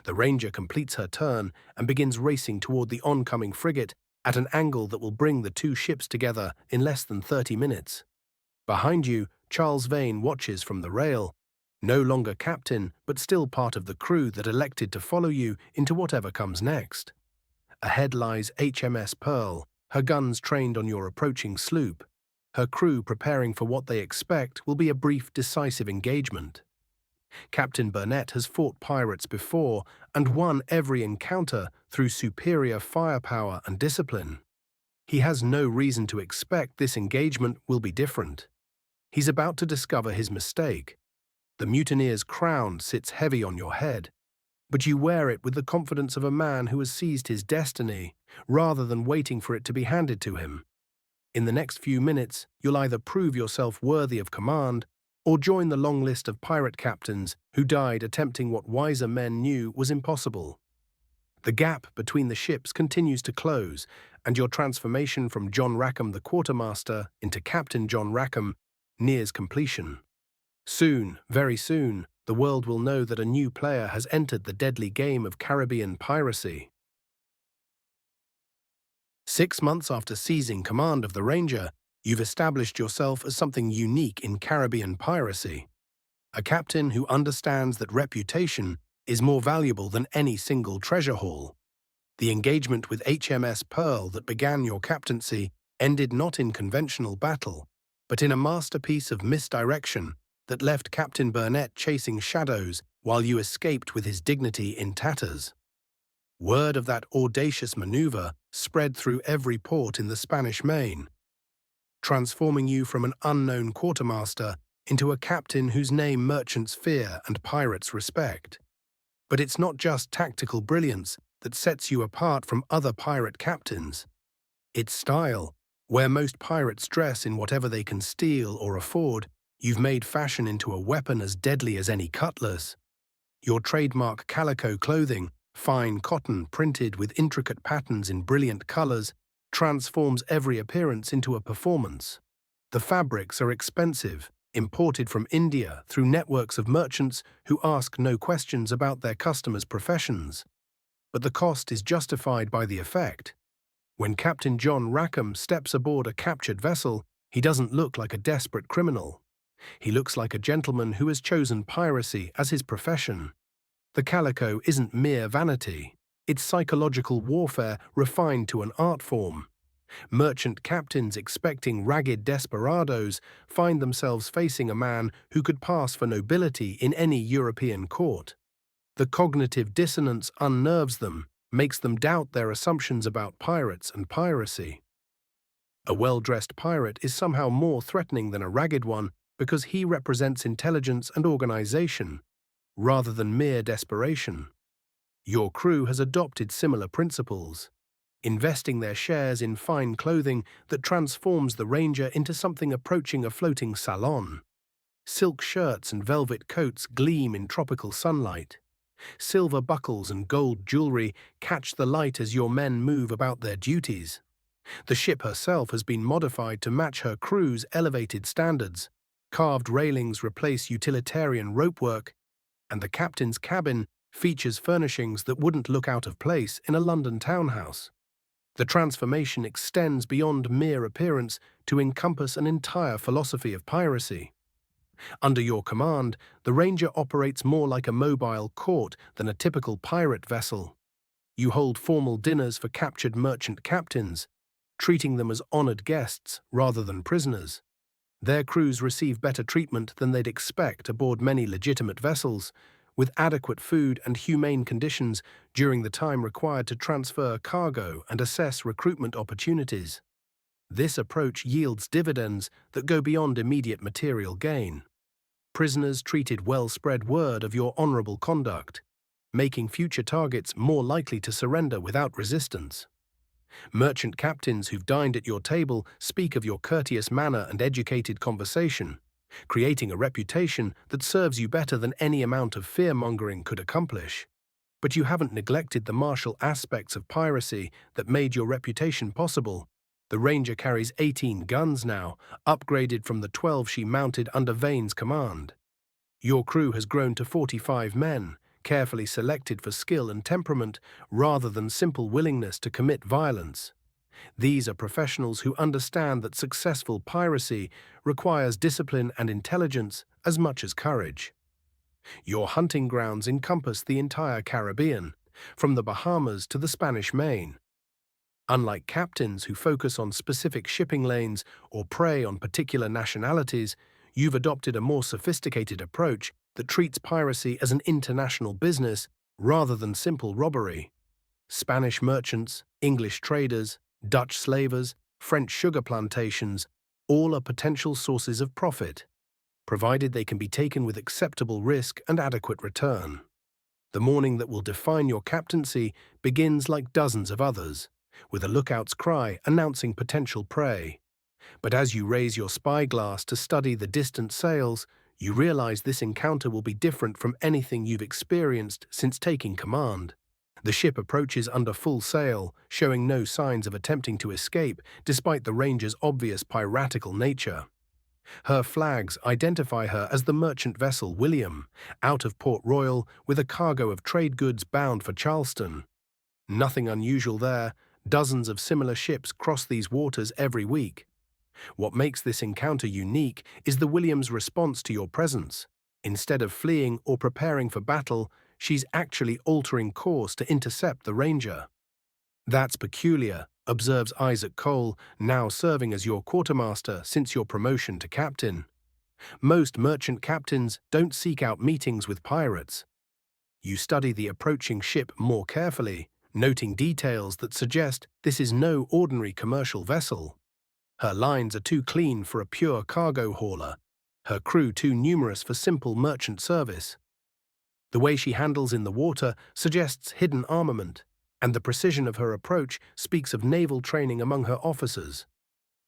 Speaker 1: The Ranger completes her turn and begins racing toward the oncoming frigate at an angle that will bring the two ships together in less than 30 minutes. Behind you, Charles Vane watches from the rail, no longer captain, but still part of the crew that elected to follow you into whatever comes next. Ahead lies HMS Pearl, her guns trained on your approaching sloop. Her crew preparing for what they expect will be a brief, decisive engagement. Captain Burnett has fought pirates before and won every encounter through superior firepower and discipline. He has no reason to expect this engagement will be different. He's about to discover his mistake. The mutineer's crown sits heavy on your head, but you wear it with the confidence of a man who has seized his destiny, rather than waiting for it to be handed to him. In the next few minutes, you'll either prove yourself worthy of command or join the long list of pirate captains who died attempting what wiser men knew was impossible. The gap between the ships continues to close, and your transformation from John Rackham the quartermaster into Captain John Rackham nears completion. Soon, very soon, the world will know that a new player has entered the deadly game of Caribbean piracy. 6 months after seizing command of the Ranger, you've established yourself as something unique in Caribbean piracy. A captain who understands that reputation is more valuable than any single treasure haul. The engagement with HMS Pearl that began your captaincy ended not in conventional battle, but in a masterpiece of misdirection that left Captain Burnett chasing shadows while you escaped with his dignity in tatters. Word of that audacious maneuver spread through every port in the Spanish Main, transforming you from an unknown quartermaster into a captain whose name merchants fear and pirates respect. But it's not just tactical brilliance that sets you apart from other pirate captains. It's style. Where most pirates dress in whatever they can steal or afford, you've made fashion into a weapon as deadly as any cutlass. Your trademark Calico clothing, fine cotton printed with intricate patterns in brilliant colors, transforms every appearance into a performance. The fabrics are expensive, imported from India through networks of merchants who ask no questions about their customers' professions. But the cost is justified by the effect. When Captain John Rackham steps aboard a captured vessel, he doesn't look like a desperate criminal. He looks like a gentleman who has chosen piracy as his profession. The Calico isn't mere vanity. It's psychological warfare refined to an art form. Merchant captains expecting ragged desperados find themselves facing a man who could pass for nobility in any European court. The cognitive dissonance unnerves them, makes them doubt their assumptions about pirates and piracy. A well-dressed pirate is somehow more threatening than a ragged one because he represents intelligence and organization, rather than mere desperation. Your crew has adopted similar principles, investing their shares in fine clothing that transforms the Ranger into something approaching a floating salon. Silk shirts and velvet coats gleam in tropical sunlight. Silver buckles and gold jewelry catch the light as your men move about their duties. The ship herself has been modified to match her crew's elevated standards. Carved railings replace utilitarian ropework, and the captain's cabin features furnishings that wouldn't look out of place in a London townhouse. The transformation extends beyond mere appearance to encompass an entire philosophy of piracy. Under your command, the Ranger operates more like a mobile court than a typical pirate vessel. You hold formal dinners for captured merchant captains, treating them as honored guests rather than prisoners. Their crews receive better treatment than they'd expect aboard many legitimate vessels, with adequate food and humane conditions during the time required to transfer cargo and assess recruitment opportunities. This approach yields dividends that go beyond immediate material gain. Prisoners treated well spread word of your honorable conduct, making future targets more likely to surrender without resistance. Merchant captains who've dined at your table speak of your courteous manner and educated conversation, creating a reputation that serves you better than any amount of fear-mongering could accomplish. But you haven't neglected the martial aspects of piracy that made your reputation possible. The Ranger carries 18 guns now, upgraded from the 12 she mounted under Vane's command. Your crew has grown to 45 men, carefully selected for skill and temperament rather than simple willingness to commit violence. These are professionals who understand that successful piracy requires discipline and intelligence as much as courage. Your hunting grounds encompass the entire Caribbean, from the Bahamas to the Spanish Main. Unlike captains who focus on specific shipping lanes or prey on particular nationalities, you've adopted a more sophisticated approach that treats piracy as an international business rather than simple robbery. Spanish merchants, English traders, Dutch slavers, French sugar plantations, all are potential sources of profit, provided they can be taken with acceptable risk and adequate return. The morning that will define your captaincy begins like dozens of others, with a lookout's cry announcing potential prey. But as you raise your spyglass to study the distant sails, you realize this encounter will be different from anything you've experienced since taking command. The ship approaches under full sail, showing no signs of attempting to escape despite the Ranger's obvious piratical nature. Her flags identify her as the merchant vessel William, out of Port Royal with a cargo of trade goods bound for Charleston. Nothing unusual there. Dozens of similar ships cross these waters every week. What makes this encounter unique is the William's response to your presence. Instead of fleeing or preparing for battle, she's actually altering course to intercept the Ranger. That's peculiar, observes Isaac Cole, now serving as your quartermaster since your promotion to captain. Most merchant captains don't seek out meetings with pirates. You study the approaching ship more carefully, noting details that suggest this is no ordinary commercial vessel. Her lines are too clean for a pure cargo hauler, her crew too numerous for simple merchant service. The way she handles in the water suggests hidden armament, and the precision of her approach speaks of naval training among her officers.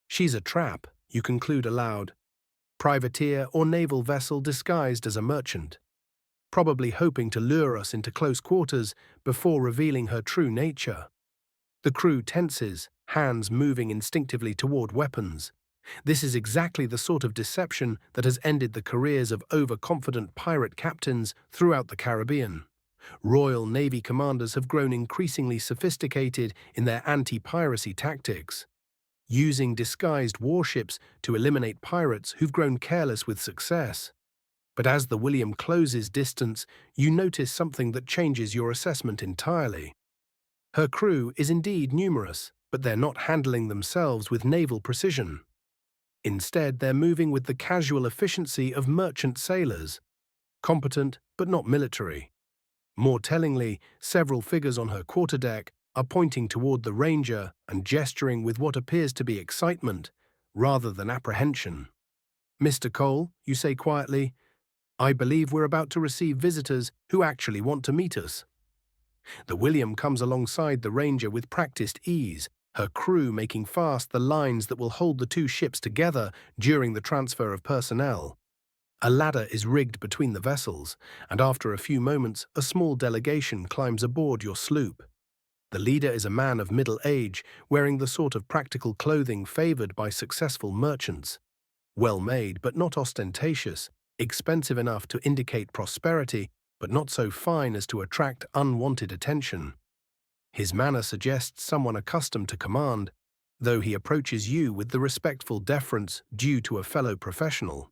Speaker 1: She's a trap, you conclude aloud. Privateer or naval vessel disguised as a merchant, probably hoping to lure us into close quarters before revealing her true nature. The crew tenses, hands moving instinctively toward weapons. This is exactly the sort of deception that has ended the careers of overconfident pirate captains throughout the Caribbean. Royal Navy commanders have grown increasingly sophisticated in their anti-piracy tactics, using disguised warships to eliminate pirates who've grown careless with success. But as the William closes distance, you notice something that changes your assessment entirely. Her crew is indeed numerous, but they're not handling themselves with naval precision. Instead, they're moving with the casual efficiency of merchant sailors, competent but not military. More tellingly, several figures on her quarterdeck are pointing toward the Ranger and gesturing with what appears to be excitement, rather than apprehension. "Mr. Cole," you say quietly, "I believe we're about to receive visitors who actually want to meet us." The William comes alongside the Ranger with practiced ease, her crew making fast the lines that will hold the two ships together during the transfer of personnel. A ladder is rigged between the vessels, and after a few moments, a small delegation climbs aboard your sloop. The leader is a man of middle age, wearing the sort of practical clothing favored by successful merchants. Well-made but not ostentatious, expensive enough to indicate prosperity, but not so fine as to attract unwanted attention. His manner suggests someone accustomed to command, though he approaches you with the respectful deference due to a fellow professional.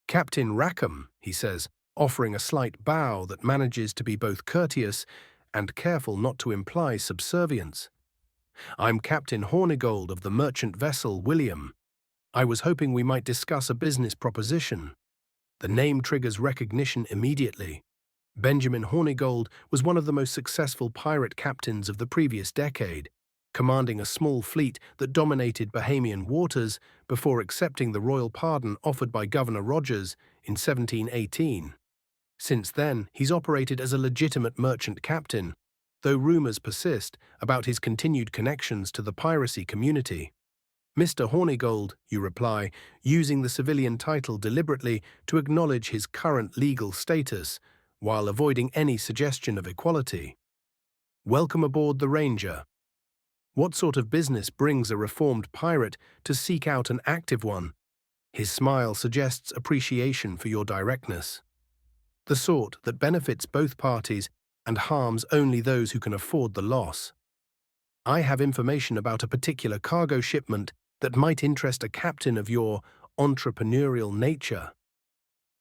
Speaker 1: "Captain Rackham," he says, offering a slight bow that manages to be both courteous and careful not to imply subservience. "I'm Captain Hornigold of the merchant vessel William. I was hoping we might discuss a business proposition." The name triggers recognition immediately. Benjamin Hornigold was one of the most successful pirate captains of the previous decade, commanding a small fleet that dominated Bahamian waters before accepting the royal pardon offered by Governor Rogers in 1718. Since then, he's operated as a legitimate merchant captain, though rumors persist about his continued connections to the piracy community. "Mr. Hornigold," you reply, using the civilian title deliberately to acknowledge his current legal status, while avoiding any suggestion of equality. "Welcome aboard the Ranger. What sort of business brings a reformed pirate to seek out an active one?" His smile suggests appreciation for your directness. "The sort that benefits both parties and harms only those who can afford the loss. I have information about a particular cargo shipment that might interest a captain of your entrepreneurial nature."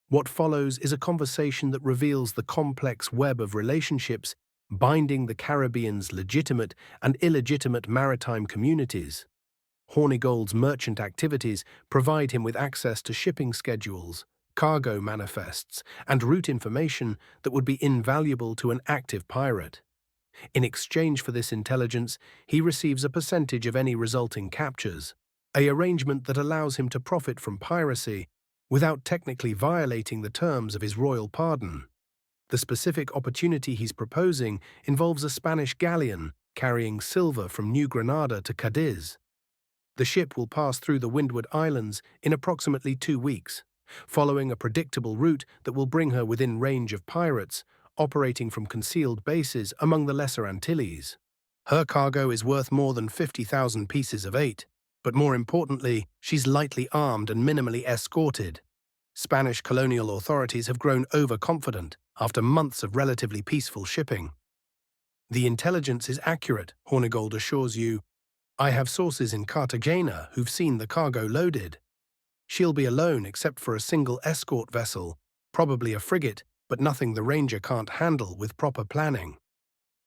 Speaker 1: What follows is a conversation that reveals the complex web of relationships binding the Caribbean's legitimate and illegitimate maritime communities. Hornigold's merchant activities provide him with access to shipping schedules, cargo manifests, and route information that would be invaluable to an active pirate. In exchange for this intelligence, he receives a percentage of any resulting captures, an arrangement that allows him to profit from piracy without technically violating the terms of his royal pardon. The specific opportunity he's proposing involves a Spanish galleon carrying silver from New Granada to Cadiz. The ship will pass through the Windward Islands in approximately 2 weeks, following a predictable route that will bring her within range of pirates, operating from concealed bases among the Lesser Antilles. Her cargo is worth more than 50,000 pieces of eight, but more importantly, she's lightly armed and minimally escorted. Spanish colonial authorities have grown overconfident after months of relatively peaceful shipping. "The intelligence is accurate," Hornigold assures you. "I have sources in Cartagena who've seen the cargo loaded. She'll be alone except for a single escort vessel, probably a frigate, but nothing the Ranger can't handle with proper planning.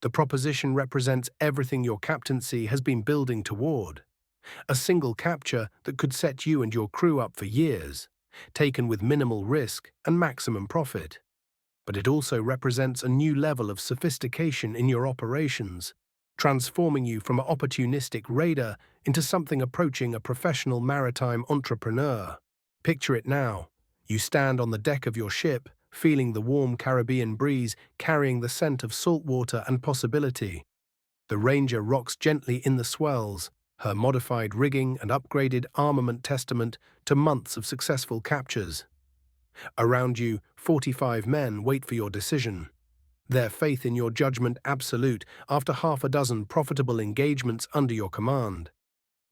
Speaker 1: The proposition represents everything your captaincy has been building toward. A single capture that could set you and your crew up for years, taken with minimal risk and maximum profit. But it also represents a new level of sophistication in your operations, transforming you from an opportunistic raider into something approaching a professional maritime entrepreneur. Picture it now. You stand on the deck of your ship, feeling the warm Caribbean breeze carrying the scent of salt water and possibility. The Ranger rocks gently in the swells, her modified rigging and upgraded armament testament to months of successful captures. Around you, 45 men wait for your decision, their faith in your judgment absolute after half a dozen profitable engagements under your command.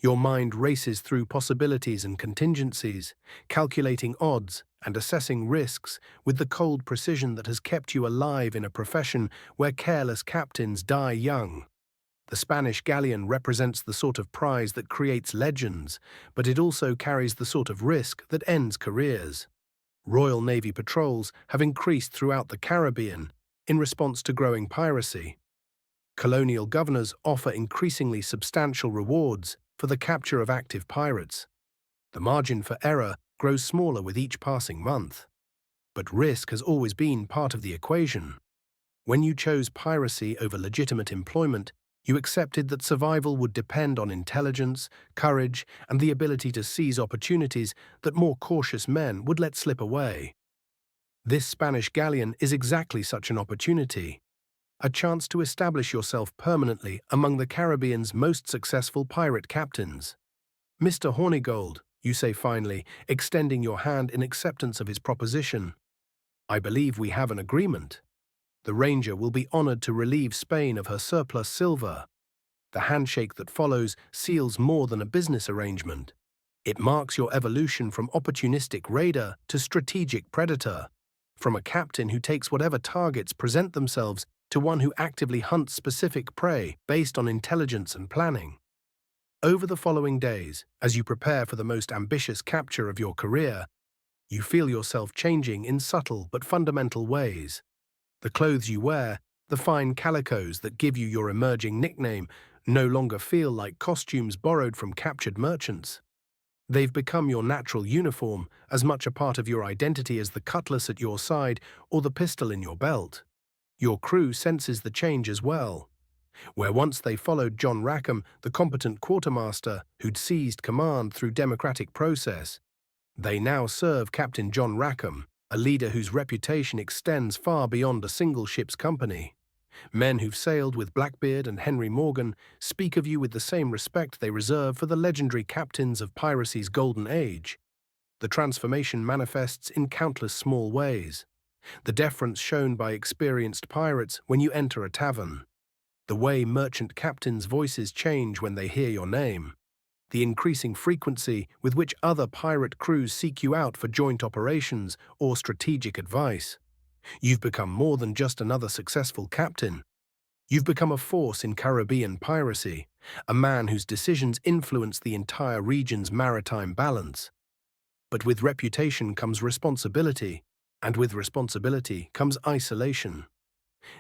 Speaker 1: Your mind races through possibilities and contingencies, calculating odds and assessing risks with the cold precision that has kept you alive in a profession where careless captains die young. The Spanish galleon represents the sort of prize that creates legends, but it also carries the sort of risk that ends careers. Royal Navy patrols have increased throughout the Caribbean in response to growing piracy. Colonial governors offer increasingly substantial rewards for the capture of active pirates. The margin for error grows smaller with each passing month. But risk has always been part of the equation. When you chose piracy over legitimate employment, you accepted that survival would depend on intelligence, courage, and the ability to seize opportunities that more cautious men would let slip away. This Spanish galleon is exactly such an opportunity. A chance to establish yourself permanently among the Caribbean's most successful pirate captains. "Mr. Hornigold," you say finally, extending your hand in acceptance of his proposition. "I believe we have an agreement. The Ranger will be honored to relieve Spain of her surplus silver." The handshake that follows seals more than a business arrangement. It marks your evolution from opportunistic raider to strategic predator, from a captain who takes whatever targets present themselves to one who actively hunts specific prey based on intelligence and planning. Over the following days, as you prepare for the most ambitious capture of your career, you feel yourself changing in subtle but fundamental ways. The clothes you wear, the fine calicos that give you your emerging nickname, no longer feel like costumes borrowed from captured merchants. They've become your natural uniform, as much a part of your identity as the cutlass at your side or the pistol in your belt. Your crew senses the change as well. Where once they followed John Rackham, the competent quartermaster who'd seized command through democratic process, they now serve Captain John Rackham, a leader whose reputation extends far beyond a single ship's company. Men who've sailed with Blackbeard and Henry Morgan speak of you with the same respect they reserve for the legendary captains of piracy's golden age. The transformation manifests in countless small ways. The deference shown by experienced pirates when you enter a tavern. The way merchant captains' voices change when they hear your name. The increasing frequency with which other pirate crews seek you out for joint operations or strategic advice. You've become more than just another successful captain. You've become a force in Caribbean piracy, a man whose decisions influence the entire region's maritime balance. But with reputation comes responsibility, and with responsibility comes isolation.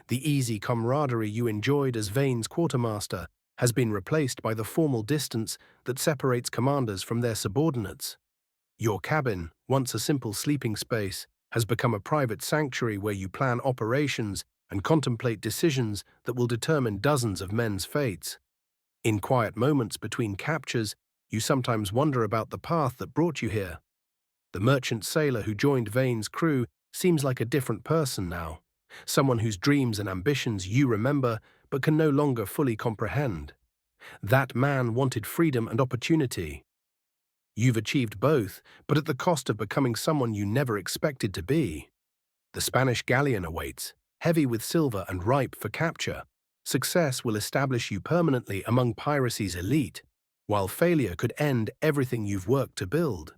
Speaker 1: The easy camaraderie you enjoyed as Vane's quartermaster has been replaced by the formal distance that separates commanders from their subordinates. Your cabin, once a simple sleeping space, has become a private sanctuary where you plan operations and contemplate decisions that will determine dozens of men's fates. In quiet moments between captures, you sometimes wonder about the path that brought you here. The merchant sailor who joined Vane's crew seems like a different person now, someone whose dreams and ambitions you remember but can no longer fully comprehend. That man wanted freedom and opportunity. You've achieved both, but at the cost of becoming someone you never expected to be. The Spanish galleon awaits, heavy with silver and ripe for capture. Success will establish you permanently among piracy's elite, while failure could end everything you've worked to build.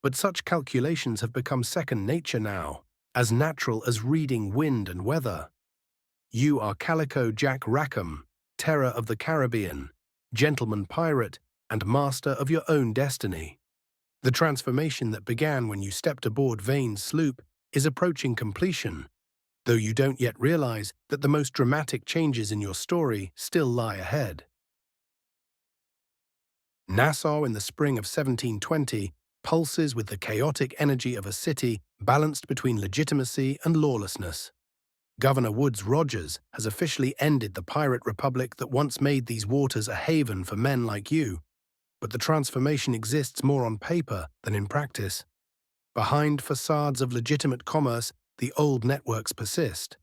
Speaker 1: But such calculations have become second nature now, as natural as reading wind and weather. You are Calico Jack Rackham, terror of the Caribbean, gentleman pirate, and master of your own destiny. The transformation that began when you stepped aboard Vane's sloop is approaching completion, though you don't yet realize that the most dramatic changes in your story still lie ahead. Nassau in the spring of 1720 pulses with the chaotic energy of a city balanced between legitimacy and lawlessness. Governor Woodes Rogers has officially ended the pirate republic that once made these waters a haven for men like you, but the transformation exists more on paper than in practice. Behind facades of legitimate commerce, the old networks persist.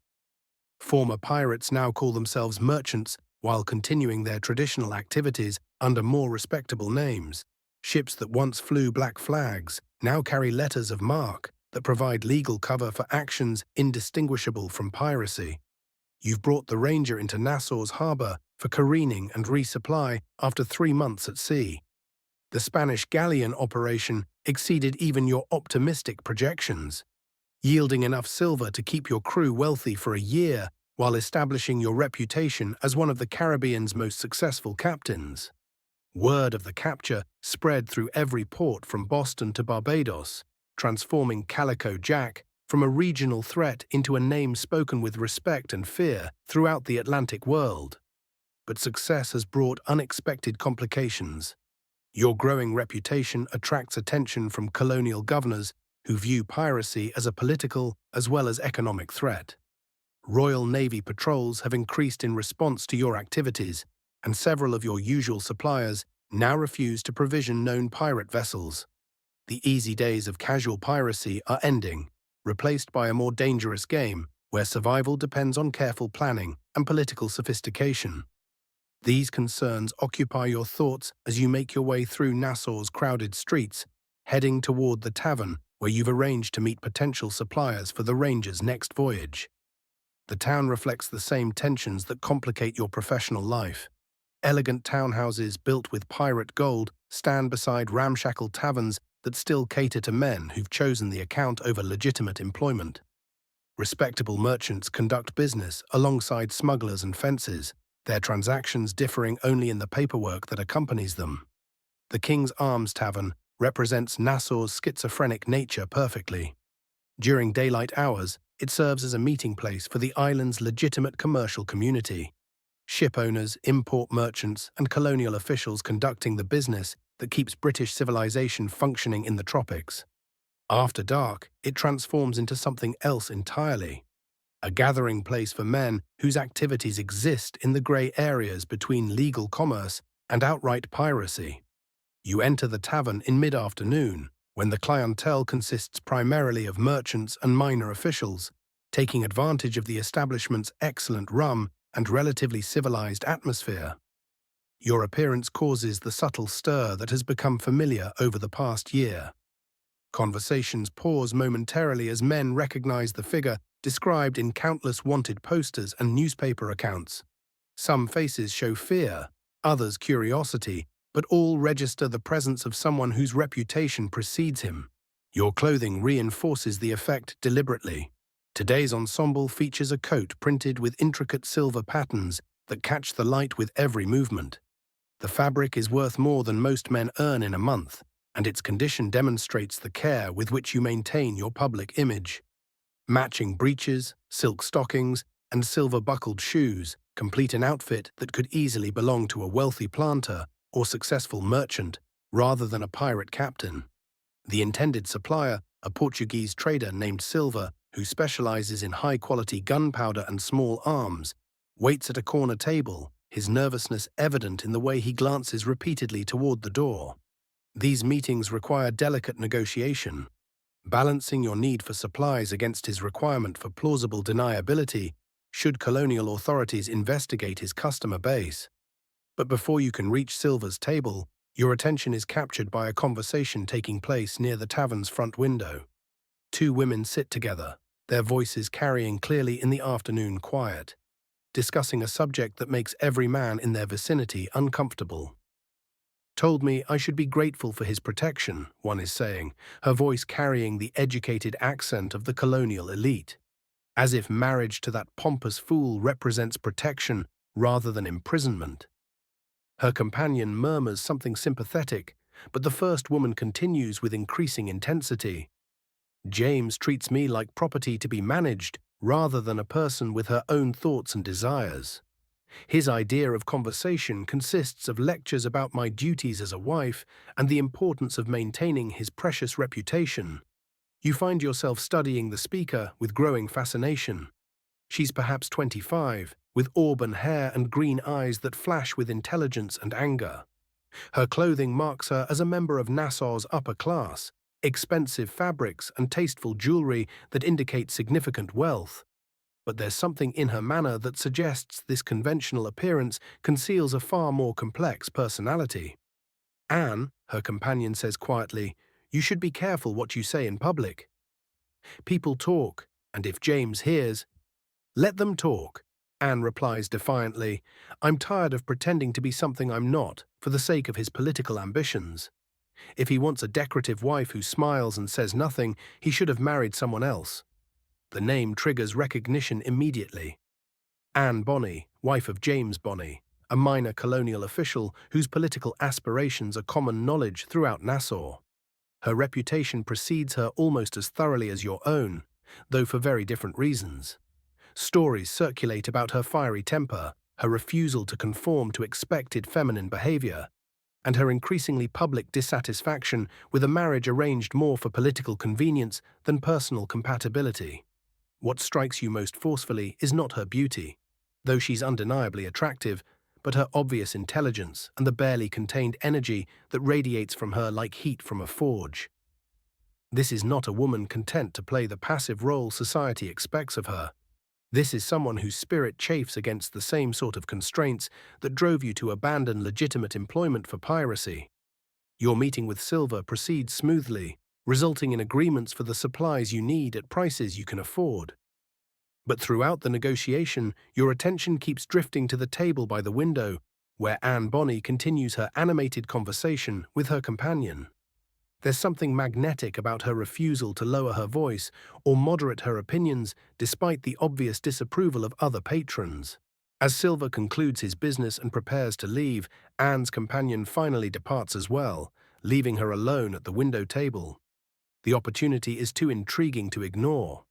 Speaker 1: Former pirates now call themselves merchants while continuing their traditional activities under more respectable names. Ships that once flew black flags now carry letters of marque that provide legal cover for actions indistinguishable from piracy. You've brought the Ranger into Nassau's harbor for careening and resupply after 3 months at sea. The Spanish galleon operation exceeded even your optimistic projections, yielding enough silver to keep your crew wealthy for a year while establishing your reputation as one of the Caribbean's most successful captains. Word of the capture spread through every port from Boston to Barbados, transforming Calico Jack from a regional threat into a name spoken with respect and fear throughout the Atlantic world. But success has brought unexpected complications. Your growing reputation attracts attention from colonial governors who view piracy as a political as well as economic threat. Royal Navy patrols have increased in response to your activities, and several of your usual suppliers now refuse to provision known pirate vessels. The easy days of casual piracy are ending, replaced by a more dangerous game where survival depends on careful planning and political sophistication. These concerns occupy your thoughts as you make your way through Nassau's crowded streets, heading toward the tavern where you've arranged to meet potential suppliers for the Ranger's next voyage. The town reflects the same tensions that complicate your professional life. Elegant townhouses built with pirate gold stand beside ramshackle taverns that still cater to men who've chosen the account over legitimate employment. Respectable merchants conduct business alongside smugglers and fences, their transactions differing only in the paperwork that accompanies them. The King's Arms Tavern represents Nassau's schizophrenic nature perfectly. During daylight hours, it serves as a meeting place for the island's legitimate commercial community. Ship owners, import merchants, and colonial officials conducting the business that keeps British civilization functioning in the tropics. After dark, it transforms into something else entirely. A gathering place for men whose activities exist in the grey areas between legal commerce and outright piracy. You enter the tavern in mid-afternoon, when the clientele consists primarily of merchants and minor officials, taking advantage of the establishment's excellent rum and relatively civilized atmosphere. Your appearance causes the subtle stir that has become familiar over the past year. Conversations pause momentarily as men recognize the figure described in countless wanted posters and newspaper accounts. Some faces show fear, others curiosity, but all register the presence of someone whose reputation precedes him. Your clothing reinforces the effect deliberately. Today's ensemble features a coat printed with intricate silver patterns that catch the light with every movement. The fabric is worth more than most men earn in a month, and its condition demonstrates the care with which you maintain your public image. Matching breeches, silk stockings, and silver-buckled shoes complete an outfit that could easily belong to a wealthy planter or successful merchant rather than a pirate captain. The intended supplier, a Portuguese trader named Silva, who specializes in high-quality gunpowder and small arms, waits at a corner table, his nervousness evident in the way he glances repeatedly toward the door. These meetings require delicate negotiation, balancing your need for supplies against his requirement for plausible deniability should colonial authorities investigate his customer base. But before you can reach Silva's table, your attention is captured by a conversation taking place near the tavern's front window. Two women sit together, their voices carrying clearly in the afternoon quiet, discussing a subject that makes every man in their vicinity uncomfortable. "Told me I should be grateful for his protection," one is saying, her voice carrying the educated accent of the colonial elite, as if marriage to that pompous fool represents protection rather than imprisonment. Her companion murmurs something sympathetic, but the first woman continues with increasing intensity. "James treats me like property to be managed rather than a person with her own thoughts and desires. His idea of conversation consists of lectures about my duties as a wife and the importance of maintaining his precious reputation." You find yourself studying the speaker with growing fascination. She's perhaps 25, with auburn hair and green eyes that flash with intelligence and anger. Her clothing marks her as a member of Nassau's upper class, expensive fabrics and tasteful jewelry that indicate significant wealth. But there's something in her manner that suggests this conventional appearance conceals a far more complex personality. "Anne," her companion says quietly, "you should be careful what you say in public. People talk, and if James hears, let them talk. Anne replies defiantly, "I'm tired of pretending to be something I'm not for the sake of his political ambitions. If he wants a decorative wife who smiles and says nothing, he should have married someone else." The name triggers recognition immediately. Anne Bonny, wife of James Bonny, a minor colonial official whose political aspirations are common knowledge throughout Nassau. Her reputation precedes her almost as thoroughly as your own, though for very different reasons. Stories circulate about her fiery temper, her refusal to conform to expected feminine behavior, and her increasingly public dissatisfaction with a marriage arranged more for political convenience than personal compatibility. What strikes you most forcefully is not her beauty, though she's undeniably attractive, but her obvious intelligence and the barely contained energy that radiates from her like heat from a forge. This is not a woman content to play the passive role society expects of her. This is someone whose spirit chafes against the same sort of constraints that drove you to abandon legitimate employment for piracy. Your meeting with Silver proceeds smoothly, resulting in agreements for the supplies you need at prices you can afford. But throughout the negotiation, your attention keeps drifting to the table by the window, where Anne Bonny continues her animated conversation with her companion. There's something magnetic about her refusal to lower her voice or moderate her opinions despite the obvious disapproval of other patrons. As Silver concludes his business and prepares to leave, Anne's companion finally departs as well, leaving her alone at the window table. The opportunity is too intriguing to ignore.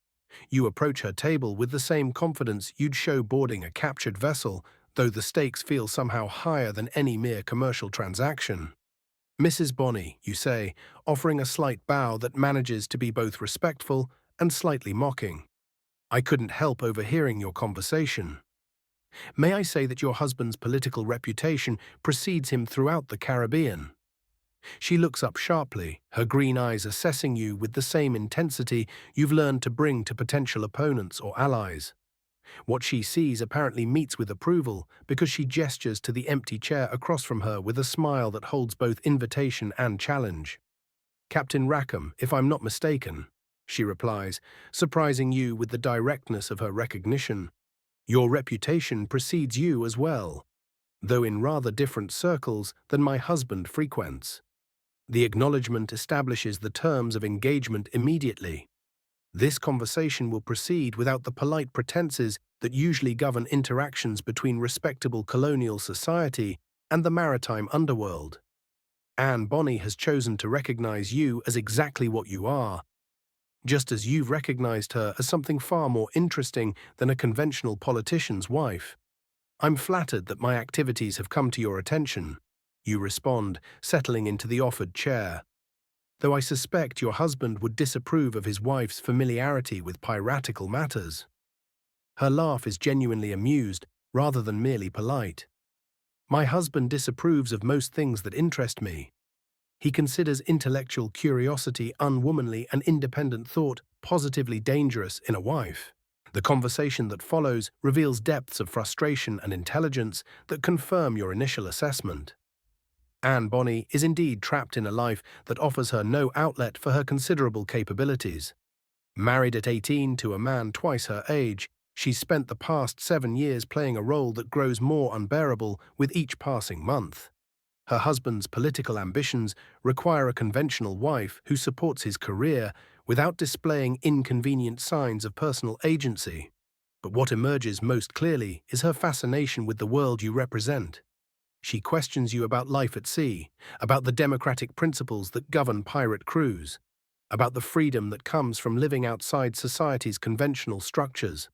Speaker 1: You approach her table with the same confidence you'd show boarding a captured vessel, though the stakes feel somehow higher than any mere commercial transaction. "Mrs. Bonny," you say, offering a slight bow that manages to be both respectful and slightly mocking. "I couldn't help overhearing your conversation. May I say that your husband's political reputation precedes him throughout the Caribbean?" She looks up sharply, her green eyes assessing you with the same intensity you've learned to bring to potential opponents or allies. What she sees apparently meets with approval because she gestures to the empty chair across from her with a smile that holds both invitation and challenge. "Captain Rackham, if I'm not mistaken," she replies, surprising you with the directness of her recognition. "Your reputation precedes you as well, though in rather different circles than my husband frequents." The acknowledgement establishes the terms of engagement immediately. This conversation will proceed without the polite pretenses that usually govern interactions between respectable colonial society and the maritime underworld. Anne Bonny has chosen to recognize you as exactly what you are, just as you've recognized her as something far more interesting than a conventional politician's wife. "I'm flattered that my activities have come to your attention," you respond, settling into the offered chair. "Though I suspect your husband would disapprove of his wife's familiarity with piratical matters." Her laugh is genuinely amused, rather than merely polite. "My husband disapproves of most things that interest me. He considers intellectual curiosity, unwomanly, and independent thought positively dangerous in a wife." The conversation that follows reveals depths of frustration and intelligence that confirm your initial assessment. Anne Bonny is indeed trapped in a life that offers her no outlet for her considerable capabilities. Married at 18 to a man twice her age, she's spent the past 7 years playing a role that grows more unbearable with each passing month. Her husband's political ambitions require a conventional wife who supports his career without displaying inconvenient signs of personal agency. But what emerges most clearly is her fascination with the world you represent. She questions you about life at sea, about the democratic principles that govern pirate crews, about the freedom that comes from living outside society's conventional structures.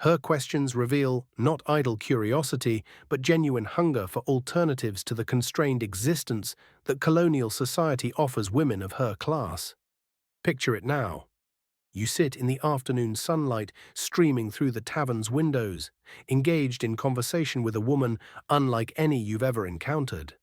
Speaker 1: Her questions reveal not idle curiosity, but genuine hunger for alternatives to the constrained existence that colonial society offers women of her class. Picture it now. You sit in the afternoon sunlight streaming through the tavern's windows, engaged in conversation with a woman unlike any you've ever encountered.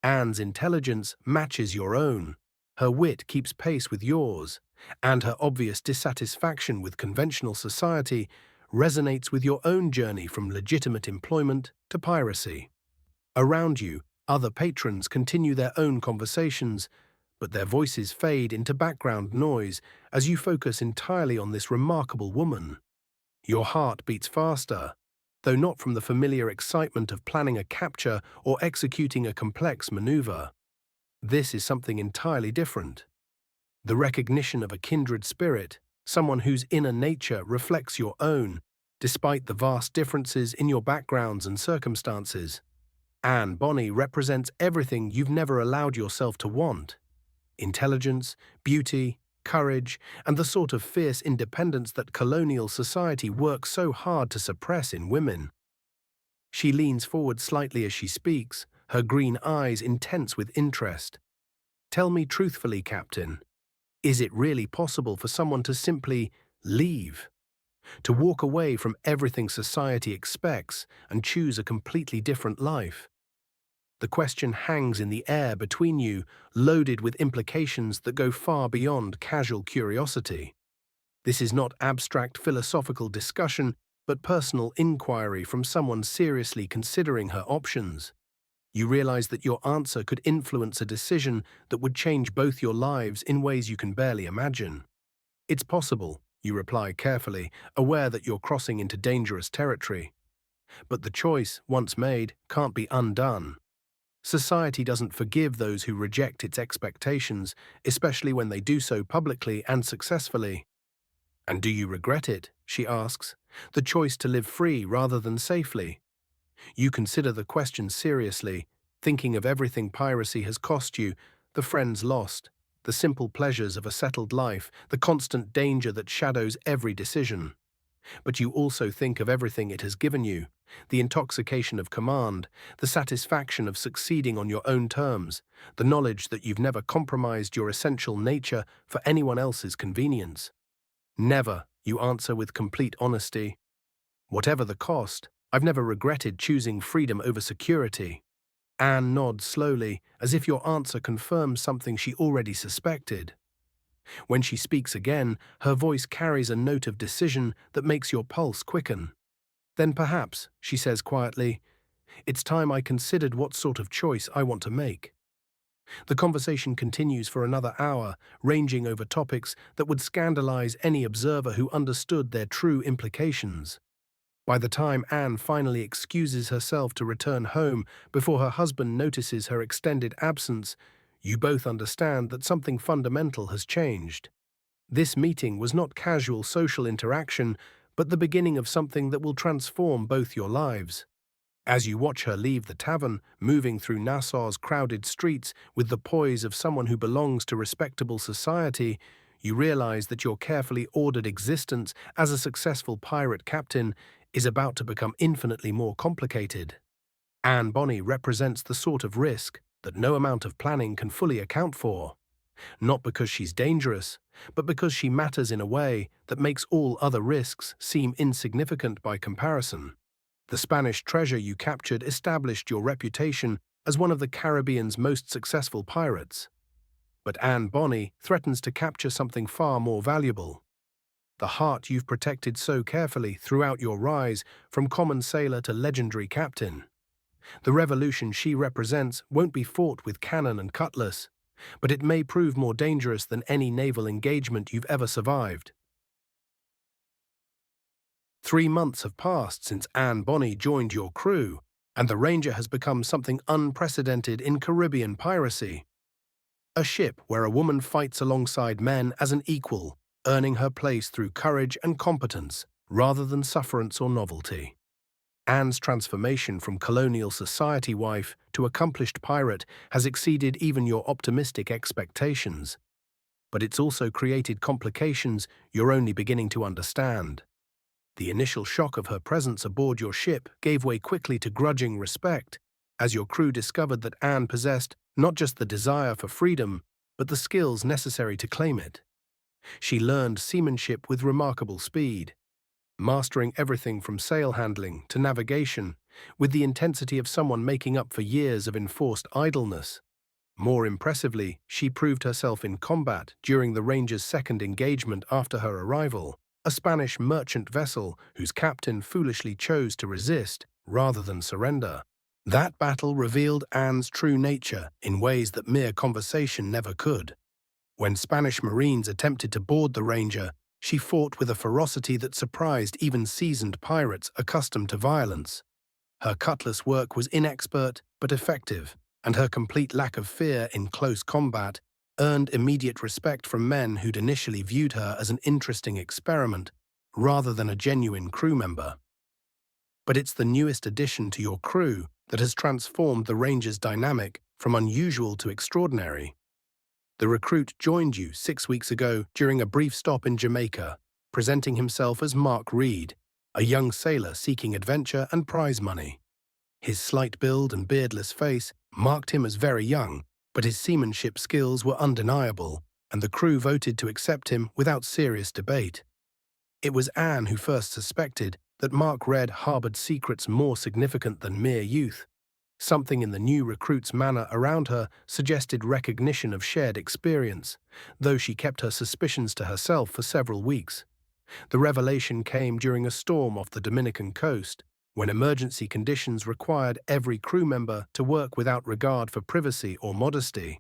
Speaker 1: Anne's intelligence matches your own, her wit keeps pace with yours, and her obvious dissatisfaction with conventional society resonates with your own journey from legitimate employment to piracy. Around you, other patrons continue their own conversations, but their voices fade into background noise as you focus entirely on this remarkable woman. Your heart beats faster, though not from the familiar excitement of planning a capture or executing a complex maneuver. This is something entirely different. The recognition of a kindred spirit, someone whose inner nature reflects your own, despite the vast differences in your backgrounds and circumstances. Anne Bonny represents everything you've never allowed yourself to want: intelligence, beauty, courage, and the sort of fierce independence that colonial society works so hard to suppress in women. She leans forward slightly as she speaks, her green eyes intense with interest. "Tell me truthfully, Captain, is it really possible for someone to simply leave? To walk away from everything society expects and choose a completely different life?" The question hangs in the air between you, loaded with implications that go far beyond casual curiosity. This is not abstract philosophical discussion, but personal inquiry from someone seriously considering her options. You realize that your answer could influence a decision that would change both your lives in ways you can barely imagine. "It's possible," you reply carefully, aware that you're crossing into dangerous territory. "But the choice, once made, can't be undone." Society doesn't forgive those who reject its expectations, especially when they do so publicly and successfully. "And do you regret it?" she asks. "The choice to live free rather than safely?" You consider the question seriously, thinking of everything piracy has cost you: the friends lost, the simple pleasures of a settled life, the constant danger that shadows every decision. But you also think of everything it has given you: the intoxication of command, the satisfaction of succeeding on your own terms, the knowledge that you've never compromised your essential nature for anyone else's convenience. "Never," you answer with complete honesty. "Whatever the cost, I've never regretted choosing freedom over security." Anne nods slowly, as if your answer confirms something she already suspected. When she speaks again, her voice carries a note of decision that makes your pulse quicken. "Then perhaps," she says quietly, "it's time I considered what sort of choice I want to make." The conversation continues for another hour, ranging over topics that would scandalize any observer who understood their true implications. By the time Anne finally excuses herself to return home before her husband notices her extended absence, you both understand that something fundamental has changed. This meeting was not casual social interaction, but the beginning of something that will transform both your lives. As you watch her leave the tavern, moving through Nassau's crowded streets with the poise of someone who belongs to respectable society, you realize that your carefully ordered existence as a successful pirate captain is about to become infinitely more complicated. Anne Bonny represents the sort of risk that no amount of planning can fully account for. Not because she's dangerous, but because she matters in a way that makes all other risks seem insignificant by comparison. The Spanish treasure you captured established your reputation as one of the Caribbean's most successful pirates. But Anne Bonny threatens to capture something far more valuable: the heart you've protected so carefully throughout your rise from common sailor to legendary captain. The revolution she represents won't be fought with cannon and cutlass, but it may prove more dangerous than any naval engagement you've ever survived. 3 months have passed since Anne Bonny joined your crew, and the Ranger has become something unprecedented in Caribbean piracy. A ship where a woman fights alongside men as an equal, earning her place through courage and competence, rather than sufferance or novelty. Anne's transformation from colonial society wife to accomplished pirate has exceeded even your optimistic expectations. But it's also created complications you're only beginning to understand. The initial shock of her presence aboard your ship gave way quickly to grudging respect, as your crew discovered that Anne possessed not just the desire for freedom, but the skills necessary to claim it. She learned seamanship with remarkable speed, mastering everything from sail handling to navigation, with the intensity of someone making up for years of enforced idleness. More impressively, she proved herself in combat during the Ranger's second engagement after her arrival, a Spanish merchant vessel whose captain foolishly chose to resist rather than surrender. That battle revealed Anne's true nature in ways that mere conversation never could. When Spanish Marines attempted to board the Ranger, She fought with a ferocity that surprised even seasoned pirates accustomed to violence. Her cutlass work was inexpert but effective, and her complete lack of fear in close combat earned immediate respect from men who'd initially viewed her as an interesting experiment rather than a genuine crew member. But it's the newest addition to your crew that has transformed the Ranger's dynamic from unusual to extraordinary. The recruit joined you 6 weeks ago during a brief stop in Jamaica, presenting himself as Mark Reed, a young sailor seeking adventure and prize money. His slight build and beardless face marked him as very young, but his seamanship skills were undeniable, and the crew voted to accept him without serious debate. It was Anne who first suspected that Mark Red harbored secrets more significant than mere youth. Something in the new recruit's manner around her suggested recognition of shared experience, though she kept her suspicions to herself for several weeks. The revelation came during a storm off the Dominican coast, when emergency conditions required every crew member to work without regard for privacy or modesty.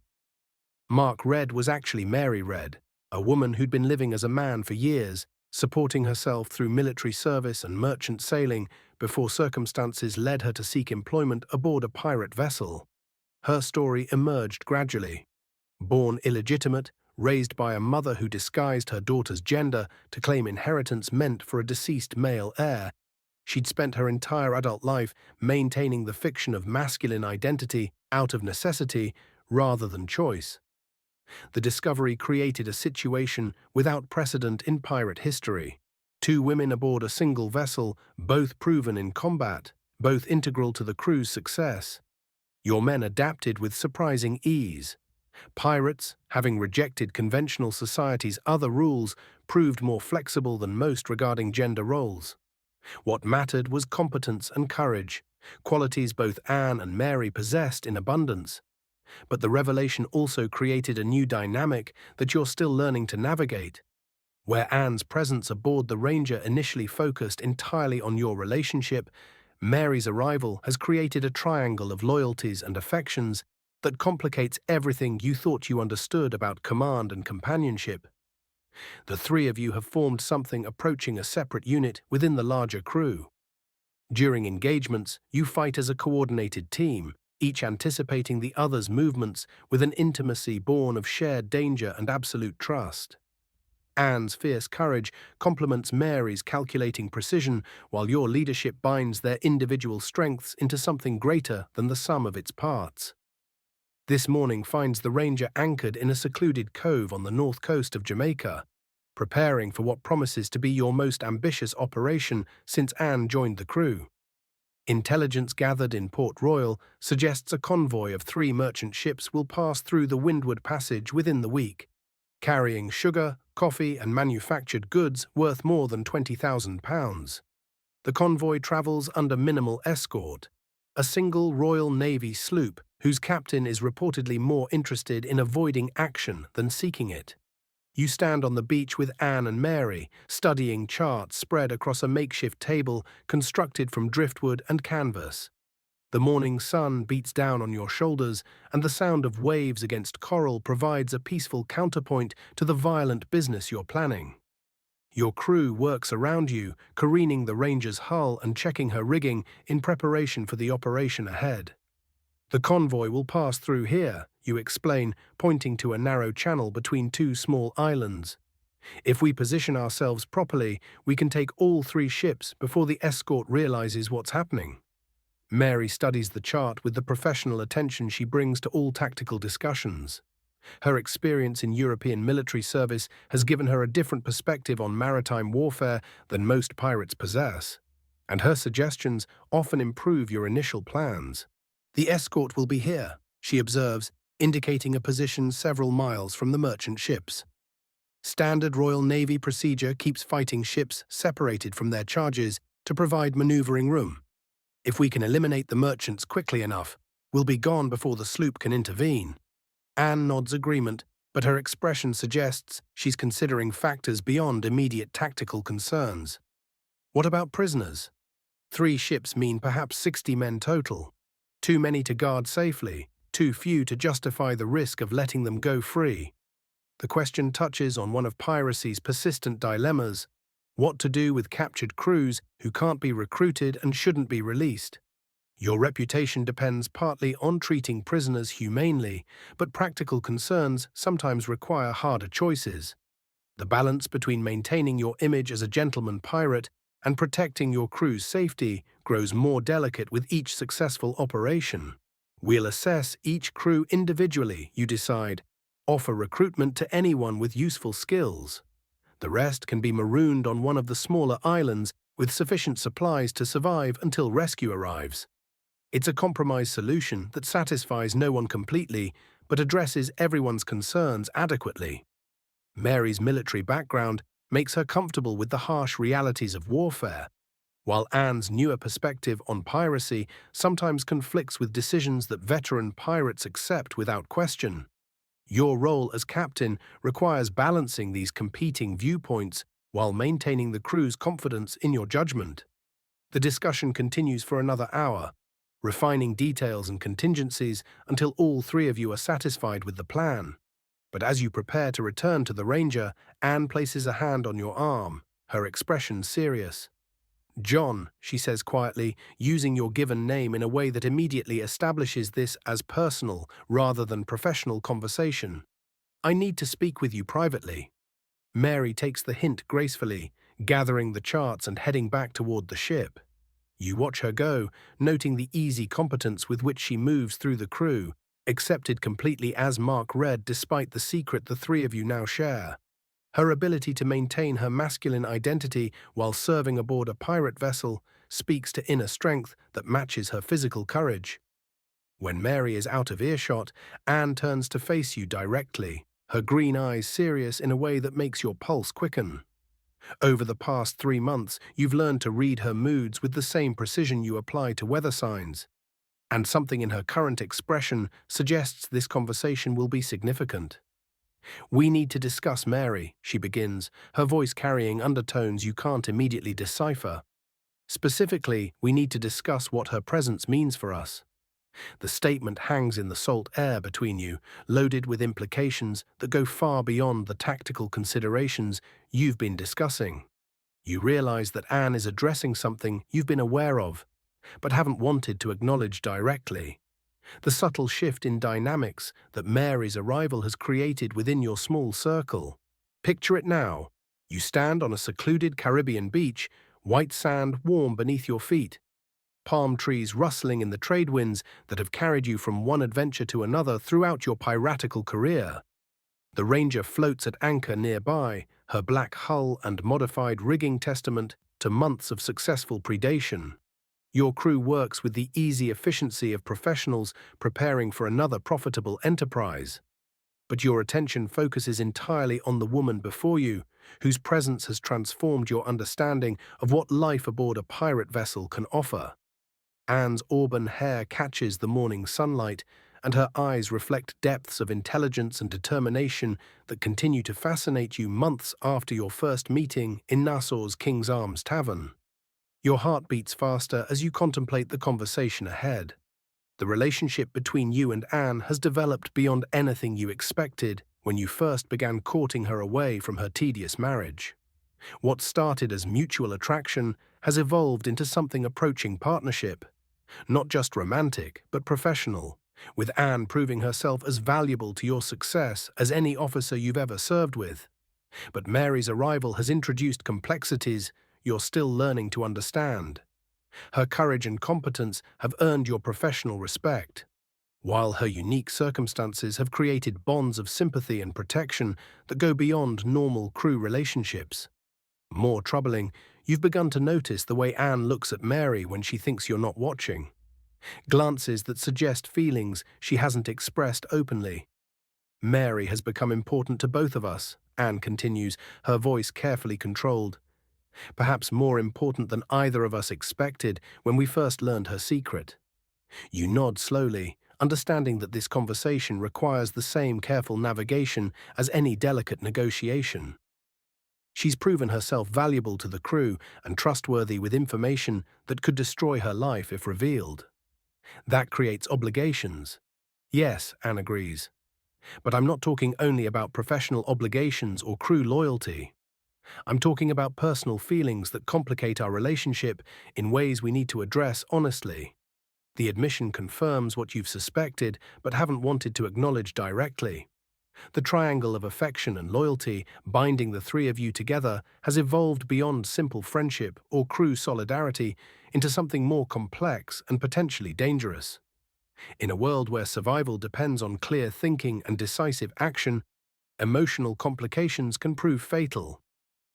Speaker 1: Mark Red was actually Mary Red, a woman who'd been living as a man for years, supporting herself through military service and merchant sailing before circumstances led her to seek employment aboard a pirate vessel. Her story emerged gradually. Born illegitimate, raised by a mother who disguised her daughter's gender to claim inheritance meant for a deceased male heir, she'd spent her entire adult life maintaining the fiction of masculine identity out of necessity rather than choice. The discovery created a situation without precedent in pirate history. 2 women aboard a single vessel, both proven in combat, both integral to the crew's success. Your men adapted with surprising ease. Pirates, having rejected conventional society's other rules, proved more flexible than most regarding gender roles. What mattered was competence and courage, qualities both Anne and Mary possessed in abundance. But the revelation also created a new dynamic that you're still learning to navigate. Where Anne's presence aboard the Ranger initially focused entirely on your relationship, Mary's arrival has created a triangle of loyalties and affections that complicates everything you thought you understood about command and companionship. The 3 of you have formed something approaching a separate unit within the larger crew. During engagements, you fight as a coordinated team, each anticipating the other's movements with an intimacy born of shared danger and absolute trust. Anne's fierce courage complements Mary's calculating precision, while your leadership binds their individual strengths into something greater than the sum of its parts. This morning finds the Ranger anchored in a secluded cove on the north coast of Jamaica, preparing for what promises to be your most ambitious operation since Anne joined the crew. Intelligence gathered in Port Royal suggests a convoy of 3 merchant ships will pass through the Windward Passage within the week, carrying sugar, coffee, and manufactured goods worth more than £20,000. The convoy travels under minimal escort, a single Royal Navy sloop whose captain is reportedly more interested in avoiding action than seeking it. You stand on the beach with Anne and Mary, studying charts spread across a makeshift table constructed from driftwood and canvas. The morning sun beats down on your shoulders, and the sound of waves against coral provides a peaceful counterpoint to the violent business you're planning. Your crew works around you, careening the Ranger's hull and checking her rigging in preparation for the operation ahead. The convoy will pass through here, you explain, pointing to a narrow channel between 2 small islands. If we position ourselves properly, we can take all 3 ships before the escort realizes what's happening. Mary studies the chart with the professional attention she brings to all tactical discussions. Her experience in European military service has given her a different perspective on maritime warfare than most pirates possess, and her suggestions often improve your initial plans. The escort will be here, she observes, indicating a position several miles from the merchant ships. Standard Royal Navy procedure keeps fighting ships separated from their charges to provide maneuvering room. If we can eliminate the merchants quickly enough, we'll be gone before the sloop can intervene. Anne nods agreement, but her expression suggests she's considering factors beyond immediate tactical concerns. What about prisoners? 3 ships mean perhaps 60 men total. Too many to guard safely, too few to justify the risk of letting them go free. The question touches on one of piracy's persistent dilemmas: what to do with captured crews who can't be recruited and shouldn't be released. Your reputation depends partly on treating prisoners humanely, but practical concerns sometimes require harder choices. The balance between maintaining your image as a gentleman pirate and protecting your crew's safety grows more delicate with each successful operation. We'll assess each crew individually, you decide. Offer recruitment to anyone with useful skills. The rest can be marooned on one of the smaller islands with sufficient supplies to survive until rescue arrives. It's a compromise solution that satisfies no one completely, but addresses everyone's concerns adequately. Mary's military background makes her comfortable with the harsh realities of warfare, while Anne's newer perspective on piracy sometimes conflicts with decisions that veteran pirates accept without question. Your role as captain requires balancing these competing viewpoints while maintaining the crew's confidence in your judgment. The discussion continues for another hour, refining details and contingencies until all three of you are satisfied with the plan. But as you prepare to return to the Ranger, Anne places a hand on your arm, her expression serious. "John," she says quietly, using your given name in a way that immediately establishes this as personal rather than professional conversation. "I need to speak with you privately." Mary takes the hint gracefully, gathering the charts and heading back toward the ship. You watch her go, noting the easy competence with which she moves through the crew, accepted completely as Mark Red despite the secret the three of you now share. Her ability to maintain her masculine identity while serving aboard a pirate vessel speaks to inner strength that matches her physical courage. When Mary is out of earshot, Anne turns to face you directly, her green eyes serious in a way that makes your pulse quicken. Over the past 3 months, you've learned to read her moods with the same precision you apply to weather signs. And something in her current expression suggests this conversation will be significant. "We need to discuss Mary," she begins, her voice carrying undertones you can't immediately decipher. "Specifically, we need to discuss what her presence means for us." The statement hangs in the salt air between you, loaded with implications that go far beyond the tactical considerations you've been discussing. You realize that Anne is addressing something you've been aware of, but haven't wanted to acknowledge directly. The subtle shift in dynamics that Mary's arrival has created within your small circle. Picture it now. You stand on a secluded Caribbean beach, white sand warm beneath your feet, palm trees rustling in the trade winds that have carried you from one adventure to another throughout your piratical career. The Ranger floats at anchor nearby, her black hull and modified rigging testament to months of successful predation. Your crew works with the easy efficiency of professionals preparing for another profitable enterprise. But your attention focuses entirely on the woman before you, whose presence has transformed your understanding of what life aboard a pirate vessel can offer. Anne's auburn hair catches the morning sunlight, and her eyes reflect depths of intelligence and determination that continue to fascinate you months after your first meeting in Nassau's King's Arms Tavern. Your heart beats faster as you contemplate the conversation ahead. The relationship between you and Anne has developed beyond anything you expected when you first began courting her away from her tedious marriage. What started as mutual attraction has evolved into something approaching partnership. Not just romantic, but professional, with Anne proving herself as valuable to your success as any officer you've ever served with. But Mary's arrival has introduced complexities you're still learning to understand. Her courage and competence have earned your professional respect, while her unique circumstances have created bonds of sympathy and protection that go beyond normal crew relationships. More troubling, you've begun to notice the way Anne looks at Mary when she thinks you're not watching. Glances that suggest feelings she hasn't expressed openly. "Mary has become important to both of us," Anne continues, her voice carefully controlled. "Perhaps more important than either of us expected when we first learned her secret." You nod slowly, understanding that this conversation requires the same careful navigation as any delicate negotiation. She's proven herself valuable to the crew and trustworthy with information that could destroy her life if revealed. That creates obligations. Yes, Anne agrees. But I'm not talking only about professional obligations or crew loyalty. I'm talking about personal feelings that complicate our relationship in ways we need to address honestly. The admission confirms what you've suspected but haven't wanted to acknowledge directly. The triangle of affection and loyalty binding the three of you together has evolved beyond simple friendship or crew solidarity into something more complex and potentially dangerous. In a world where survival depends on clear thinking and decisive action, emotional complications can prove fatal.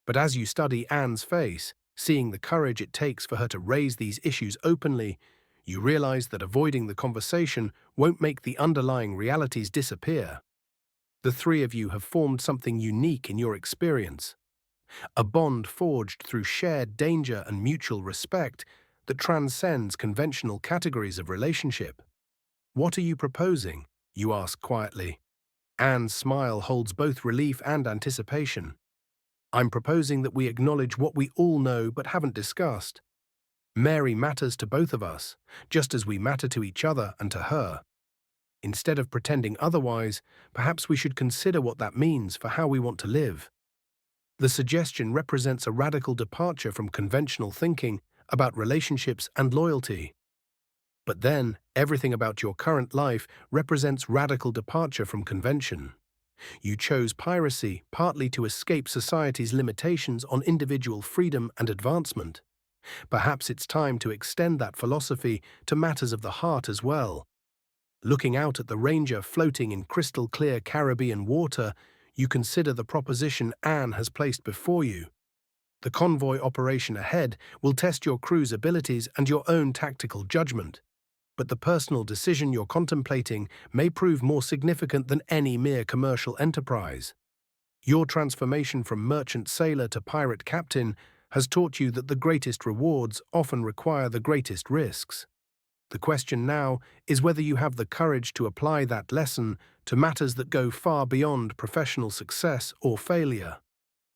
Speaker 1: But as you study Anne's face, seeing the courage it takes for her to raise these issues openly, you realize that avoiding the conversation won't make the underlying realities disappear. The three of you have formed something unique in your experience, a bond forged through shared danger and mutual respect that transcends conventional categories of relationship. "What are you proposing?" you ask quietly. Anne's smile holds both relief and anticipation. "I'm proposing that we acknowledge what we all know but haven't discussed. Mary matters to both of us, just as we matter to each other and to her. Instead of pretending otherwise, perhaps we should consider what that means for how we want to live." The suggestion represents a radical departure from conventional thinking about relationships and loyalty. But then, everything about your current life represents radical departure from convention. You chose piracy partly to escape society's limitations on individual freedom and advancement. Perhaps it's time to extend that philosophy to matters of the heart as well. Looking out at the Ranger floating in crystal-clear Caribbean water, you consider the proposition Anne has placed before you. The convoy operation ahead will test your crew's abilities and your own tactical judgment. But the personal decision you're contemplating may prove more significant than any mere commercial enterprise. Your transformation from merchant sailor to pirate captain has taught you that the greatest rewards often require the greatest risks. The question now is whether you have the courage to apply that lesson to matters that go far beyond professional success or failure.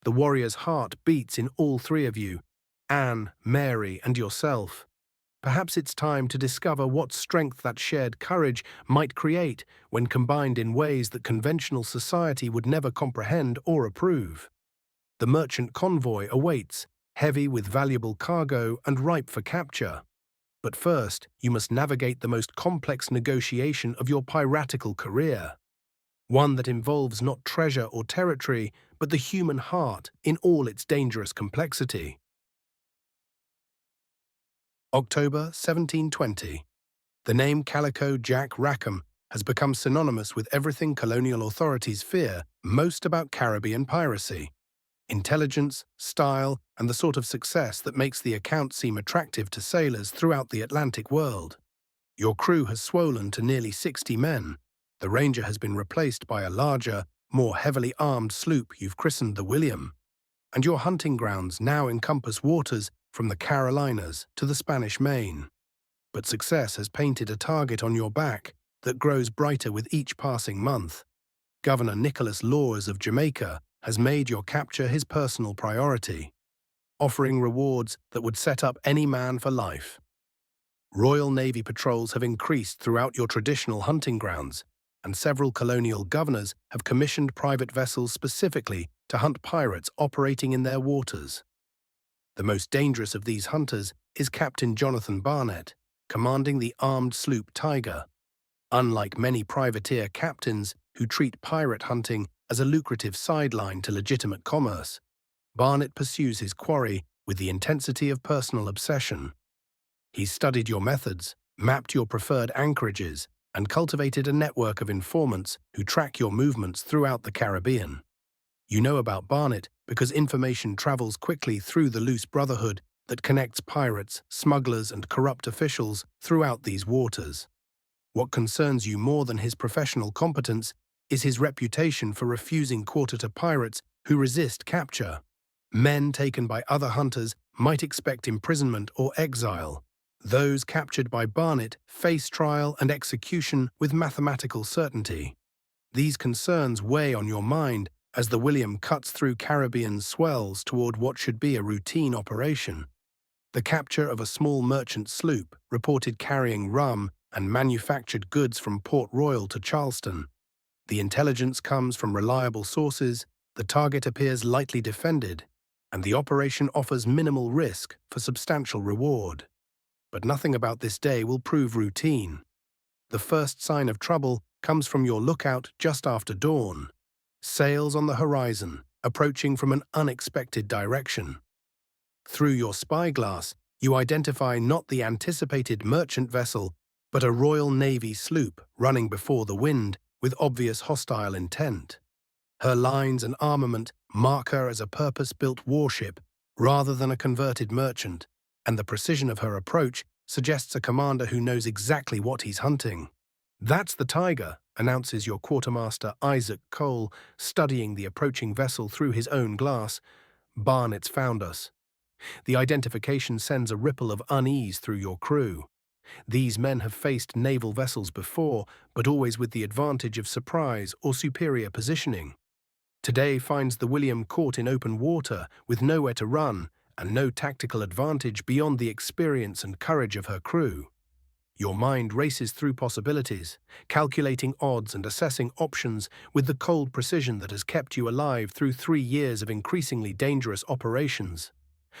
Speaker 1: The warrior's heart beats in all three of you, Anne, Mary, and yourself. Perhaps it's time to discover what strength that shared courage might create when combined in ways that conventional society would never comprehend or approve. The merchant convoy awaits, heavy with valuable cargo and ripe for capture. But first, you must navigate the most complex negotiation of your piratical career. One that involves not treasure or territory, but the human heart in all its dangerous complexity. October 1720. The name Calico Jack Rackham has become synonymous with everything colonial authorities fear most about Caribbean piracy. Intelligence, style, and the sort of success that makes the account seem attractive to sailors throughout the Atlantic world. Your crew has swollen to nearly 60 men. The Ranger has been replaced by a larger, more heavily armed sloop you've christened the William. And your hunting grounds now encompass waters from the Carolinas to the Spanish Main. But success has painted a target on your back that grows brighter with each passing month. Governor Nicholas Laws of Jamaica has made your capture his personal priority, offering rewards that would set up any man for life. Royal Navy patrols have increased throughout your traditional hunting grounds, and several colonial governors have commissioned private vessels specifically to hunt pirates operating in their waters. The most dangerous of these hunters is Captain Jonathan Barnett, commanding the armed sloop Tiger. Unlike many privateer captains who treat pirate hunting as a lucrative sideline to legitimate commerce, Barnett pursues his quarry with the intensity of personal obsession. He's studied your methods, mapped your preferred anchorages, and cultivated a network of informants who track your movements throughout the Caribbean. You know about Barnett because information travels quickly through the loose brotherhood that connects pirates, smugglers, and corrupt officials throughout these waters. What concerns you more than his professional competence is his reputation for refusing quarter to pirates who resist capture. Men taken by other hunters might expect imprisonment or exile. Those captured by Barnett face trial and execution with mathematical certainty. These concerns weigh on your mind as the William cuts through Caribbean swells toward what should be a routine operation. The capture of a small merchant sloop reported carrying rum and manufactured goods from Port Royal to Charleston. The intelligence comes from reliable sources, the target appears lightly defended, and the operation offers minimal risk for substantial reward. But nothing about this day will prove routine. The first sign of trouble comes from your lookout just after dawn. Sails on the horizon, approaching from an unexpected direction. Through your spyglass, you identify not the anticipated merchant vessel, but a Royal Navy sloop running before the wind with obvious hostile intent. Her lines and armament mark her as a purpose-built warship rather than a converted merchant, and the precision of her approach suggests a commander who knows exactly what he's hunting. "That's the Tiger," announces your quartermaster Isaac Cole, studying the approaching vessel through his own glass. "Barnett's found us." The identification sends a ripple of unease through your crew. These men have faced naval vessels before, but always with the advantage of surprise or superior positioning. Today finds the William caught in open water, with nowhere to run, and no tactical advantage beyond the experience and courage of her crew. Your mind races through possibilities, calculating odds and assessing options with the cold precision that has kept you alive through 3 years of increasingly dangerous operations.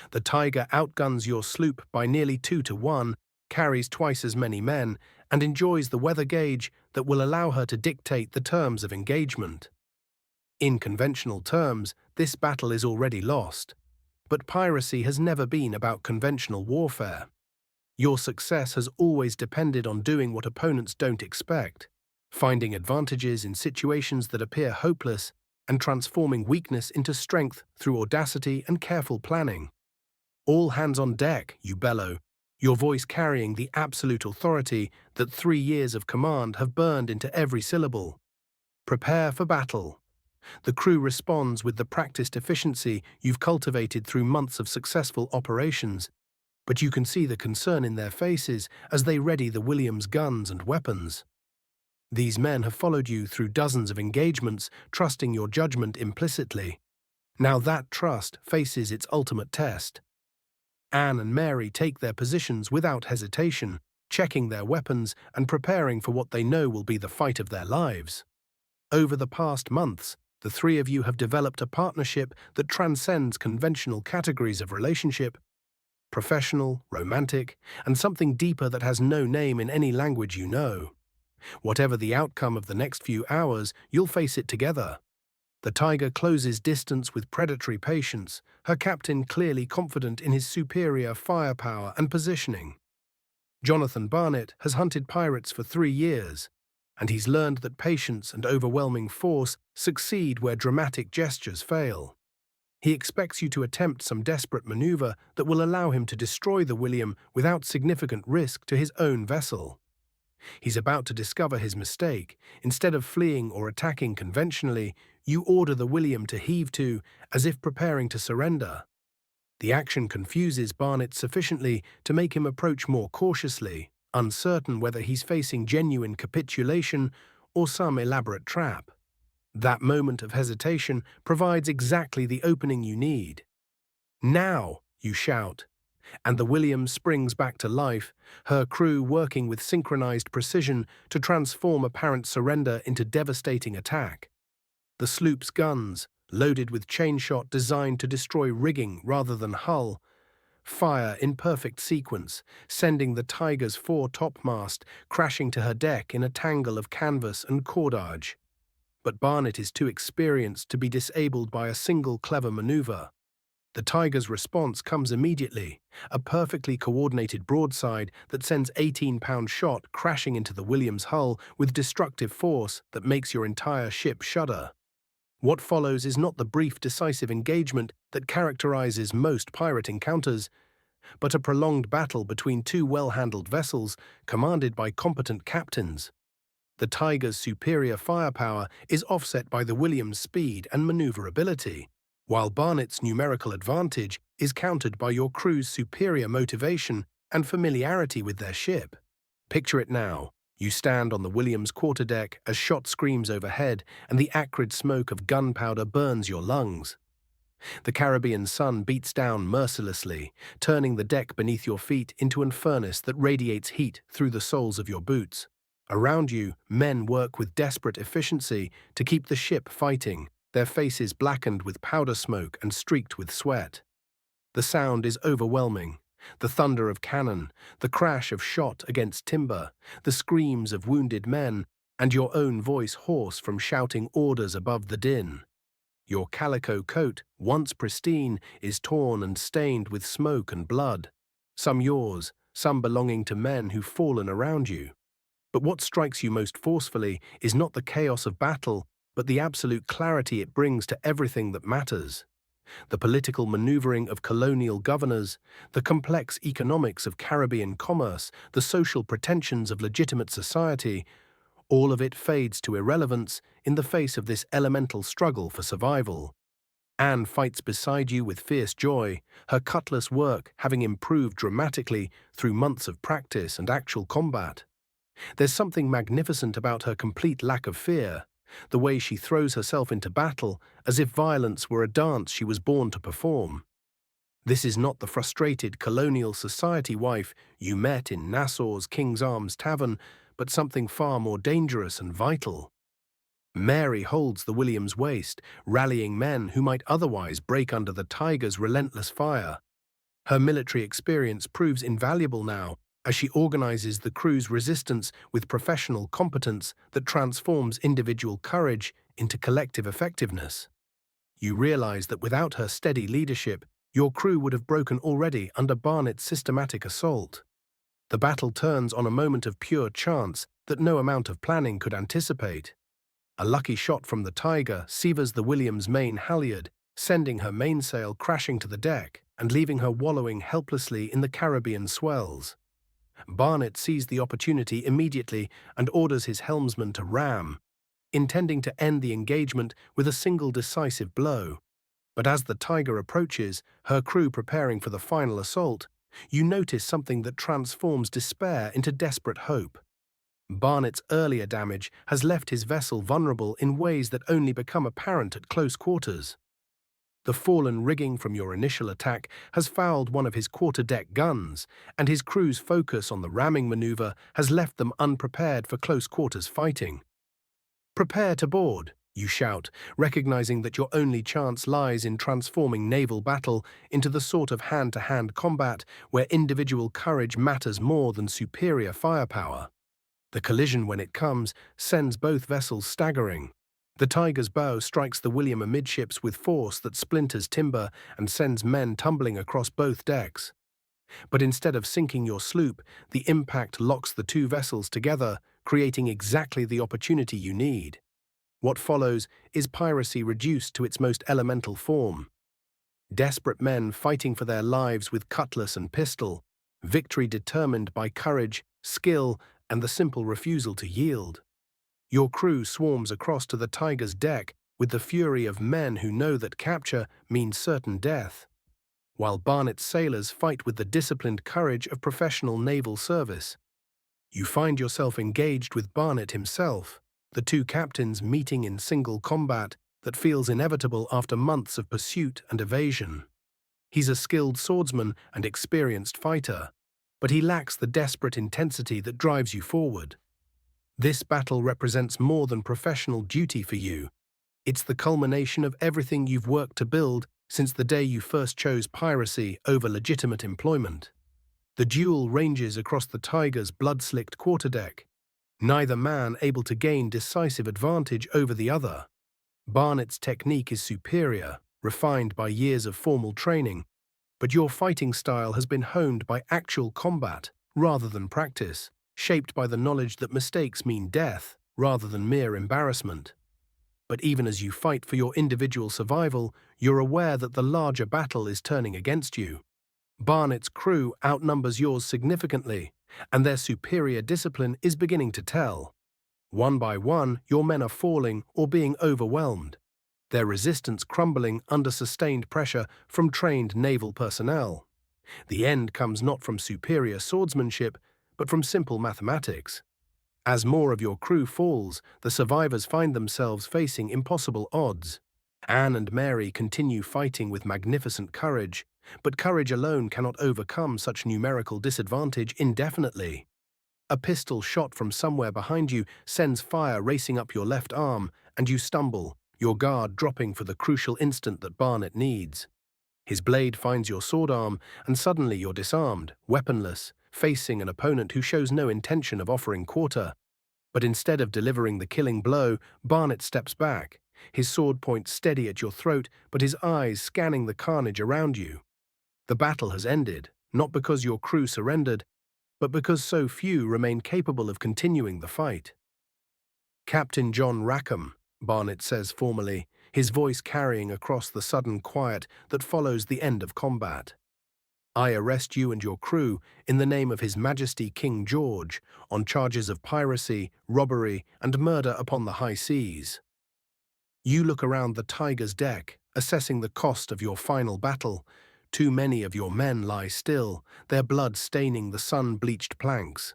Speaker 1: The Tiger outguns your sloop by nearly 2 to 1, carries twice as many men, and enjoys the weather gauge that will allow her to dictate the terms of engagement. In conventional terms, this battle is already lost. But piracy has never been about conventional warfare. Your success has always depended on doing what opponents don't expect, finding advantages in situations that appear hopeless, and transforming weakness into strength through audacity and careful planning. "All hands on deck," you bellow, your voice carrying the absolute authority that 3 years of command have burned into every syllable. "Prepare for battle." The crew responds with the practiced efficiency you've cultivated through months of successful operations, but you can see the concern in their faces as they ready the William's guns and weapons. These men have followed you through dozens of engagements, trusting your judgment implicitly. Now that trust faces its ultimate test. Anne and Mary take their positions without hesitation, checking their weapons and preparing for what they know will be the fight of their lives. Over the past months, the three of you have developed a partnership that transcends conventional categories of relationship: professional, romantic, and something deeper that has no name in any language you know. Whatever the outcome of the next few hours, you'll face it together. The Tiger closes distance with predatory patience, her captain clearly confident in his superior firepower and positioning. Jonathan Barnett has hunted pirates for 3 years, and he's learned that patience and overwhelming force succeed where dramatic gestures fail. He expects you to attempt some desperate maneuver that will allow him to destroy the William without significant risk to his own vessel. He's about to discover his mistake. Instead of fleeing or attacking conventionally, you order the William to heave to, as if preparing to surrender. The action confuses Barnett sufficiently to make him approach more cautiously, uncertain whether he's facing genuine capitulation or some elaborate trap. That moment of hesitation provides exactly the opening you need. "Now!" you shout, and the William springs back to life, her crew working with synchronized precision to transform apparent surrender into devastating attack. The sloop's guns, loaded with chain shot designed to destroy rigging rather than hull, fire in perfect sequence, sending the Tiger's fore topmast crashing to her deck in a tangle of canvas and cordage. But Barnett is too experienced to be disabled by a single clever maneuver. The Tiger's response comes immediately, a perfectly coordinated broadside that sends 18-pound shot crashing into the William's hull with destructive force that makes your entire ship shudder. What follows is not the brief, decisive engagement that characterizes most pirate encounters, but a prolonged battle between two well-handled vessels commanded by competent captains. The Tiger's superior firepower is offset by the William's speed and maneuverability, while Barnett's numerical advantage is countered by your crew's superior motivation and familiarity with their ship. Picture it now. You stand on the William's quarterdeck as shot screams overhead and the acrid smoke of gunpowder burns your lungs. The Caribbean sun beats down mercilessly, turning the deck beneath your feet into a furnace that radiates heat through the soles of your boots. Around you, men work with desperate efficiency to keep the ship fighting, their faces blackened with powder smoke and streaked with sweat. The sound is overwhelming. The thunder of cannon, the crash of shot against timber, the screams of wounded men, and your own voice hoarse from shouting orders above the din. Your calico coat, once pristine, is torn and stained with smoke and blood. Some yours, some belonging to men who've fallen around you. But what strikes you most forcefully is not the chaos of battle, but the absolute clarity it brings to everything that matters. The political maneuvering of colonial governors, the complex economics of Caribbean commerce, the social pretensions of legitimate society, all of it fades to irrelevance in the face of this elemental struggle for survival. Anne fights beside you with fierce joy, her cutlass work having improved dramatically through months of practice and actual combat. There's something magnificent about her complete lack of fear, the way she throws herself into battle as if violence were a dance she was born to perform. This is not the frustrated colonial society wife you met in Nassau's King's Arms Tavern, but something far more dangerous and vital. Mary holds the William's waist, rallying men who might otherwise break under the Tiger's relentless fire. Her military experience proves invaluable now, as she organizes the crew's resistance with professional competence that transforms individual courage into collective effectiveness. You realize that without her steady leadership, your crew would have broken already under Barnett's systematic assault. The battle turns on a moment of pure chance that no amount of planning could anticipate. A lucky shot from the Tiger severs the William's main halyard, sending her mainsail crashing to the deck and leaving her wallowing helplessly in the Caribbean swells. Barnett sees the opportunity immediately and orders his helmsman to ram, intending to end the engagement with a single decisive blow. But as the Tiger approaches, her crew preparing for the final assault, you notice something that transforms despair into desperate hope. Barnett's earlier damage has left his vessel vulnerable in ways that only become apparent at close quarters. The fallen rigging from your initial attack has fouled one of his quarterdeck guns, and his crew's focus on the ramming maneuver has left them unprepared for close-quarters fighting. "Prepare to board," you shout, recognizing that your only chance lies in transforming naval battle into the sort of hand-to-hand combat where individual courage matters more than superior firepower. The collision, when it comes, sends both vessels staggering. The Tiger's bow strikes the William amidships with force that splinters timber and sends men tumbling across both decks. But instead of sinking your sloop, the impact locks the two vessels together, creating exactly the opportunity you need. What follows is piracy reduced to its most elemental form. Desperate men fighting for their lives with cutlass and pistol, victory determined by courage, skill, and the simple refusal to yield. Your crew swarms across to the Tiger's deck with the fury of men who know that capture means certain death, while Barnett's sailors fight with the disciplined courage of professional naval service. You find yourself engaged with Barnett himself, the two captains meeting in single combat that feels inevitable after months of pursuit and evasion. He's a skilled swordsman and experienced fighter, but he lacks the desperate intensity that drives you forward. This battle represents more than professional duty for you. It's the culmination of everything you've worked to build since the day you first chose piracy over legitimate employment. The duel ranges across the Tiger's blood-slicked quarterdeck, neither man able to gain decisive advantage over the other. Barnett's technique is superior, refined by years of formal training, but your fighting style has been honed by actual combat rather than practice, shaped by the knowledge that mistakes mean death rather than mere embarrassment. But even as you fight for your individual survival, you're aware that the larger battle is turning against you. Barnett's crew outnumbers yours significantly, and their superior discipline is beginning to tell. One by one, your men are falling or being overwhelmed, their resistance crumbling under sustained pressure from trained naval personnel. The end comes not from superior swordsmanship, but from simple mathematics. As more of your crew falls, the survivors find themselves facing impossible odds. Anne and Mary continue fighting with magnificent courage, but courage alone cannot overcome such numerical disadvantage indefinitely. A pistol shot from somewhere behind you sends fire racing up your left arm, and you stumble, your guard dropping for the crucial instant that Barnett needs. His blade finds your sword arm, and suddenly you're disarmed, weaponless, facing an opponent who shows no intention of offering quarter. But instead of delivering the killing blow, Barnett steps back, his sword point steady at your throat, but his eyes scanning the carnage around you. The battle has ended, not because your crew surrendered, but because so few remain capable of continuing the fight. "Captain John Rackham," Barnett says formally, his voice carrying across the sudden quiet that follows the end of combat. "I arrest you and your crew in the name of His Majesty King George on charges of piracy, robbery, and murder upon the high seas." You look around the Tiger's deck, assessing the cost of your final battle. Too many of your men lie still, their blood staining the sun-bleached planks.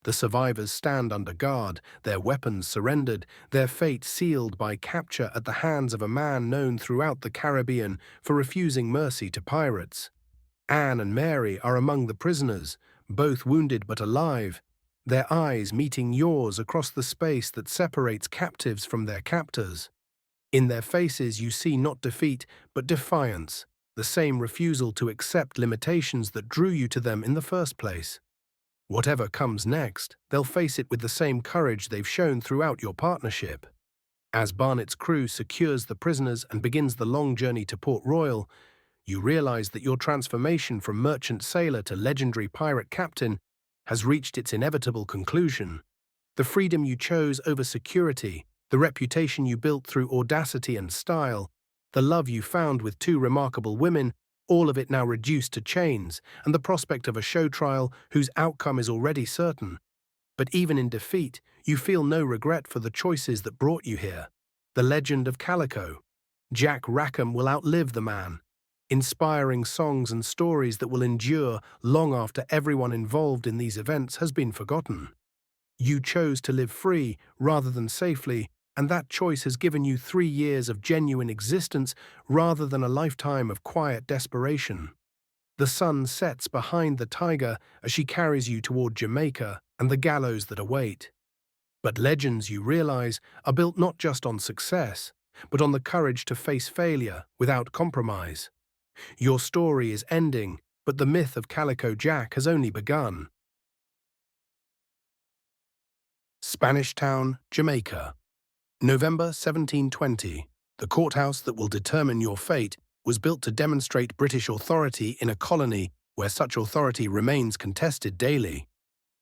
Speaker 1: The survivors stand under guard, their weapons surrendered, their fate sealed by capture at the hands of a man known throughout the Caribbean for refusing mercy to pirates. Anne and Mary are among the prisoners, both wounded but alive, their eyes meeting yours across the space that separates captives from their captors. In their faces you see not defeat, but defiance, the same refusal to accept limitations that drew you to them in the first place. Whatever comes next, they'll face it with the same courage they've shown throughout your partnership. As Barnett's crew secures the prisoners and begins the long journey to Port Royal, you realize that your transformation from merchant sailor to legendary pirate captain has reached its inevitable conclusion. The freedom you chose over security, the reputation you built through audacity and style, the love you found with two remarkable women, all of it now reduced to chains, and the prospect of a show trial whose outcome is already certain. But even in defeat, you feel no regret for the choices that brought you here. The legend of Calico. Jack Rackham will outlive the man, inspiring songs and stories that will endure long after everyone involved in these events has been forgotten. You chose to live free rather than safely, and that choice has given you 3 years of genuine existence rather than a lifetime of quiet desperation. The sun sets behind the Tiger as she carries you toward Jamaica and the gallows that await. But legends, you realize, are built not just on success, but on the courage to face failure without compromise. Your story is ending, but the myth of Calico Jack has only begun. Spanish Town, Jamaica. November 1720. The courthouse that will determine your fate was built to demonstrate British authority in a colony where such authority remains contested daily.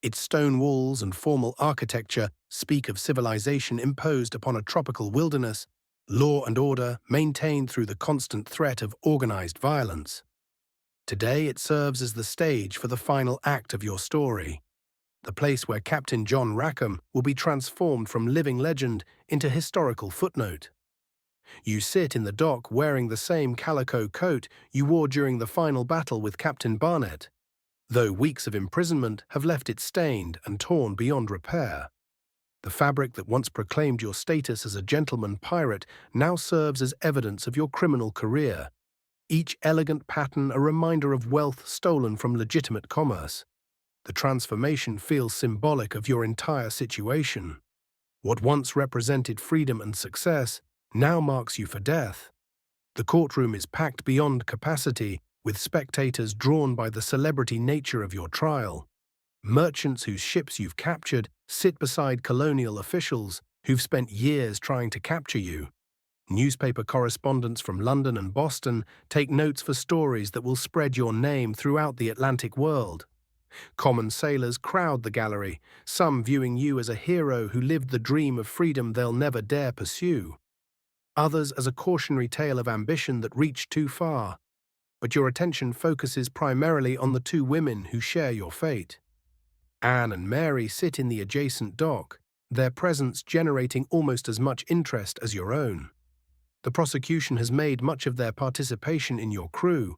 Speaker 1: Its stone walls and formal architecture speak of civilization imposed upon a tropical wilderness, law and order maintained through the constant threat of organized violence. Today it serves as the stage for the final act of your story, the place where Captain John Rackham will be transformed from living legend into historical footnote. You sit in the dock wearing the same calico coat you wore during the final battle with Captain Barnett, though weeks of imprisonment have left it stained and torn beyond repair. The fabric that once proclaimed your status as a gentleman pirate now serves as evidence of your criminal career, each elegant pattern a reminder of wealth stolen from legitimate commerce. The transformation feels symbolic of your entire situation. What once represented freedom and success now marks you for death. The courtroom is packed beyond capacity, with spectators drawn by the celebrity nature of your trial. Merchants whose ships you've captured sit beside colonial officials who've spent years trying to capture you. Newspaper correspondents from London and Boston take notes for stories that will spread your name throughout the Atlantic world. Common sailors crowd the gallery, some viewing you as a hero who lived the dream of freedom they'll never dare pursue. Others as a cautionary tale of ambition that reached too far. But your attention focuses primarily on the two women who share your fate. Anne and Mary sit in the adjacent dock, their presence generating almost as much interest as your own. The prosecution has made much of their participation in your crew,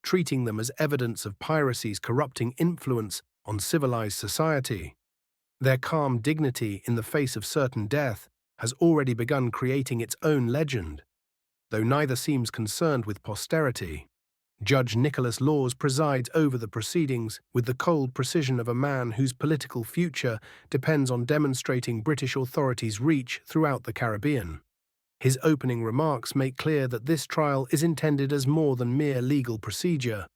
Speaker 1: treating them as evidence of piracy's corrupting influence on civilized society. Their calm dignity in the face of certain death has already begun creating its own legend, though neither seems concerned with posterity. Judge Nicholas Laws presides over the proceedings with the cold precision of a man whose political future depends on demonstrating British authorities' reach throughout the Caribbean. His opening remarks make clear that this trial is intended as more than mere legal procedure.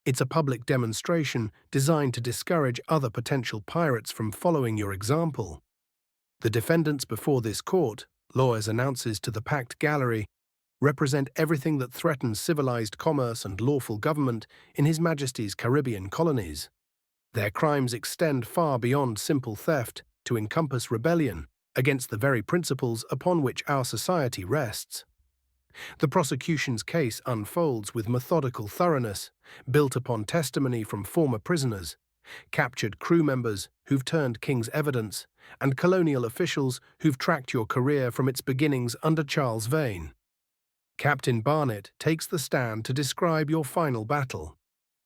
Speaker 1: It's a public demonstration designed to discourage other potential pirates from following your example. The defendants before this court, Lawyers announces to the packed gallery, represent everything that threatens civilized commerce and lawful government in His Majesty's Caribbean colonies. Their crimes extend far beyond simple theft to encompass rebellion against the very principles upon which our society rests. The prosecution's case unfolds with methodical thoroughness, built upon testimony from former prisoners, captured crew members who've turned King's evidence, and colonial officials who've tracked your career from its beginnings under Charles Vane. Captain Barnett takes the stand to describe your final battle,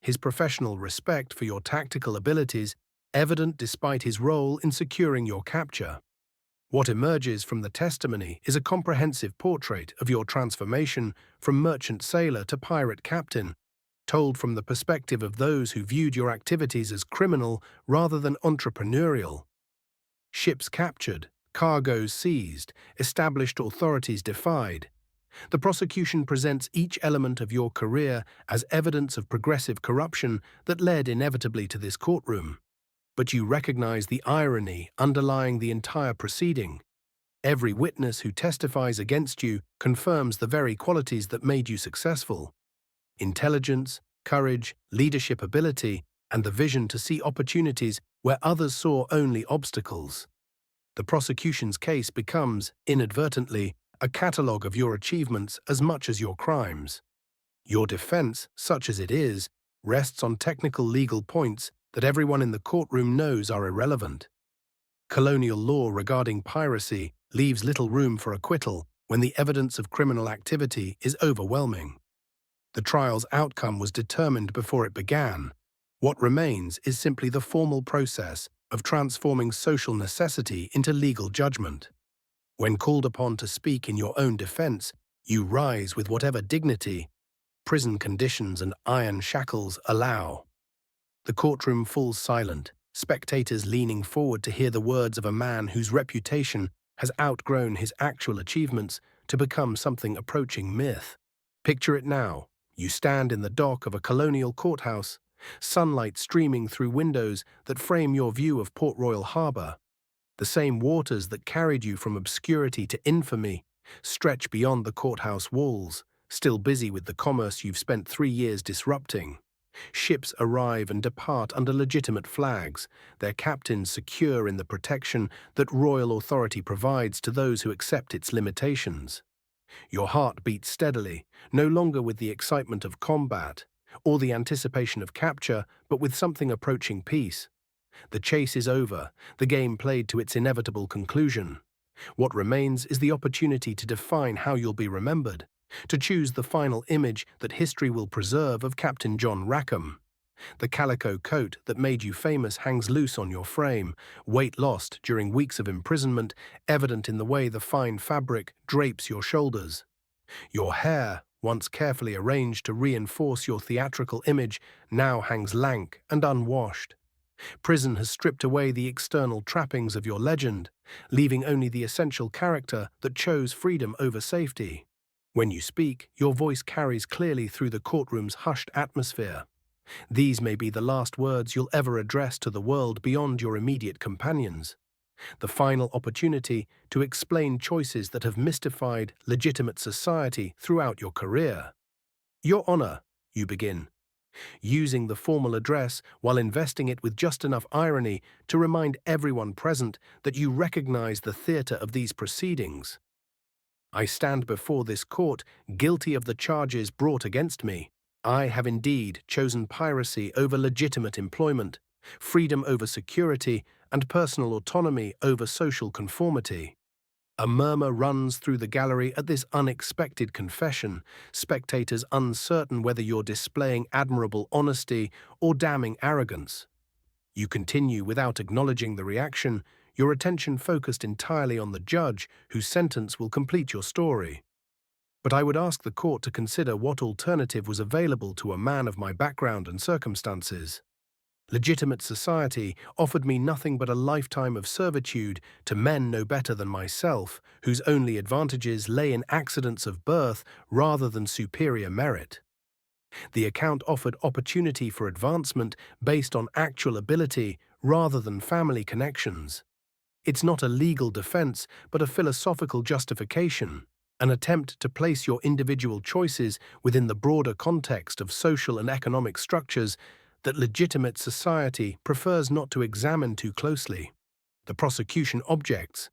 Speaker 1: his professional respect for your tactical abilities evident despite his role in securing your capture. What emerges from the testimony is a comprehensive portrait of your transformation from merchant sailor to pirate captain, told from the perspective of those who viewed your activities as criminal rather than entrepreneurial. Ships captured, cargoes seized, established authorities defied. The prosecution presents each element of your career as evidence of progressive corruption that led inevitably to this courtroom. But you recognize the irony underlying the entire proceeding. Every witness who testifies against you confirms the very qualities that made you successful: intelligence, courage, leadership ability, and the vision to see opportunities where others saw only obstacles. The prosecution's case becomes, inadvertently, a catalogue of your achievements as much as your crimes. Your defense, such as it is, rests on technical legal points that everyone in the courtroom knows are irrelevant. Colonial law regarding piracy leaves little room for acquittal when the evidence of criminal activity is overwhelming. The trial's outcome was determined before it began. What remains is simply the formal process of transforming social necessity into legal judgment. When called upon to speak in your own defense, you rise with whatever dignity prison conditions and iron shackles allow. The courtroom falls silent, spectators leaning forward to hear the words of a man whose reputation has outgrown his actual achievements to become something approaching myth. Picture it now. You stand in the dock of a colonial courthouse, sunlight streaming through windows that frame your view of Port Royal Harbour. The same waters that carried you from obscurity to infamy stretch beyond the courthouse walls, still busy with the commerce you've spent 3 years disrupting. Ships arrive and depart under legitimate flags, their captains secure in the protection that royal authority provides to those who accept its limitations. Your heart beats steadily, no longer with the excitement of combat or the anticipation of capture, but with something approaching peace. The chase is over, the game played to its inevitable conclusion. What remains is the opportunity to define how you'll be remembered, to choose the final image that history will preserve of Captain John Rackham. The calico coat that made you famous hangs loose on your frame, weight lost during weeks of imprisonment, evident in the way the fine fabric drapes your shoulders. Your hair, once carefully arranged to reinforce your theatrical image, now hangs lank and unwashed. Prison has stripped away the external trappings of your legend, leaving only the essential character that chose freedom over safety. When you speak, your voice carries clearly through the courtroom's hushed atmosphere. These may be the last words you'll ever address to the world beyond your immediate companions. The final opportunity to explain choices that have mystified legitimate society throughout your career. Your Honor, you begin, using the formal address while investing it with just enough irony to remind everyone present that you recognize the theater of these proceedings. I stand before this court guilty of the charges brought against me. I have indeed chosen piracy over legitimate employment, freedom over security, and personal autonomy over social conformity. A murmur runs through the gallery at this unexpected confession, spectators uncertain whether you're displaying admirable honesty or damning arrogance. You continue without acknowledging the reaction, your attention focused entirely on the judge, whose sentence will complete your story. But I would ask the court to consider what alternative was available to a man of my background and circumstances. Legitimate society offered me nothing but a lifetime of servitude to men no better than myself, whose only advantages lay in accidents of birth rather than superior merit. The account offered opportunity for advancement based on actual ability rather than family connections. It's not a legal defense, but a philosophical justification, an attempt to place your individual choices within the broader context of social and economic structures that legitimate society prefers not to examine too closely. The prosecution objects,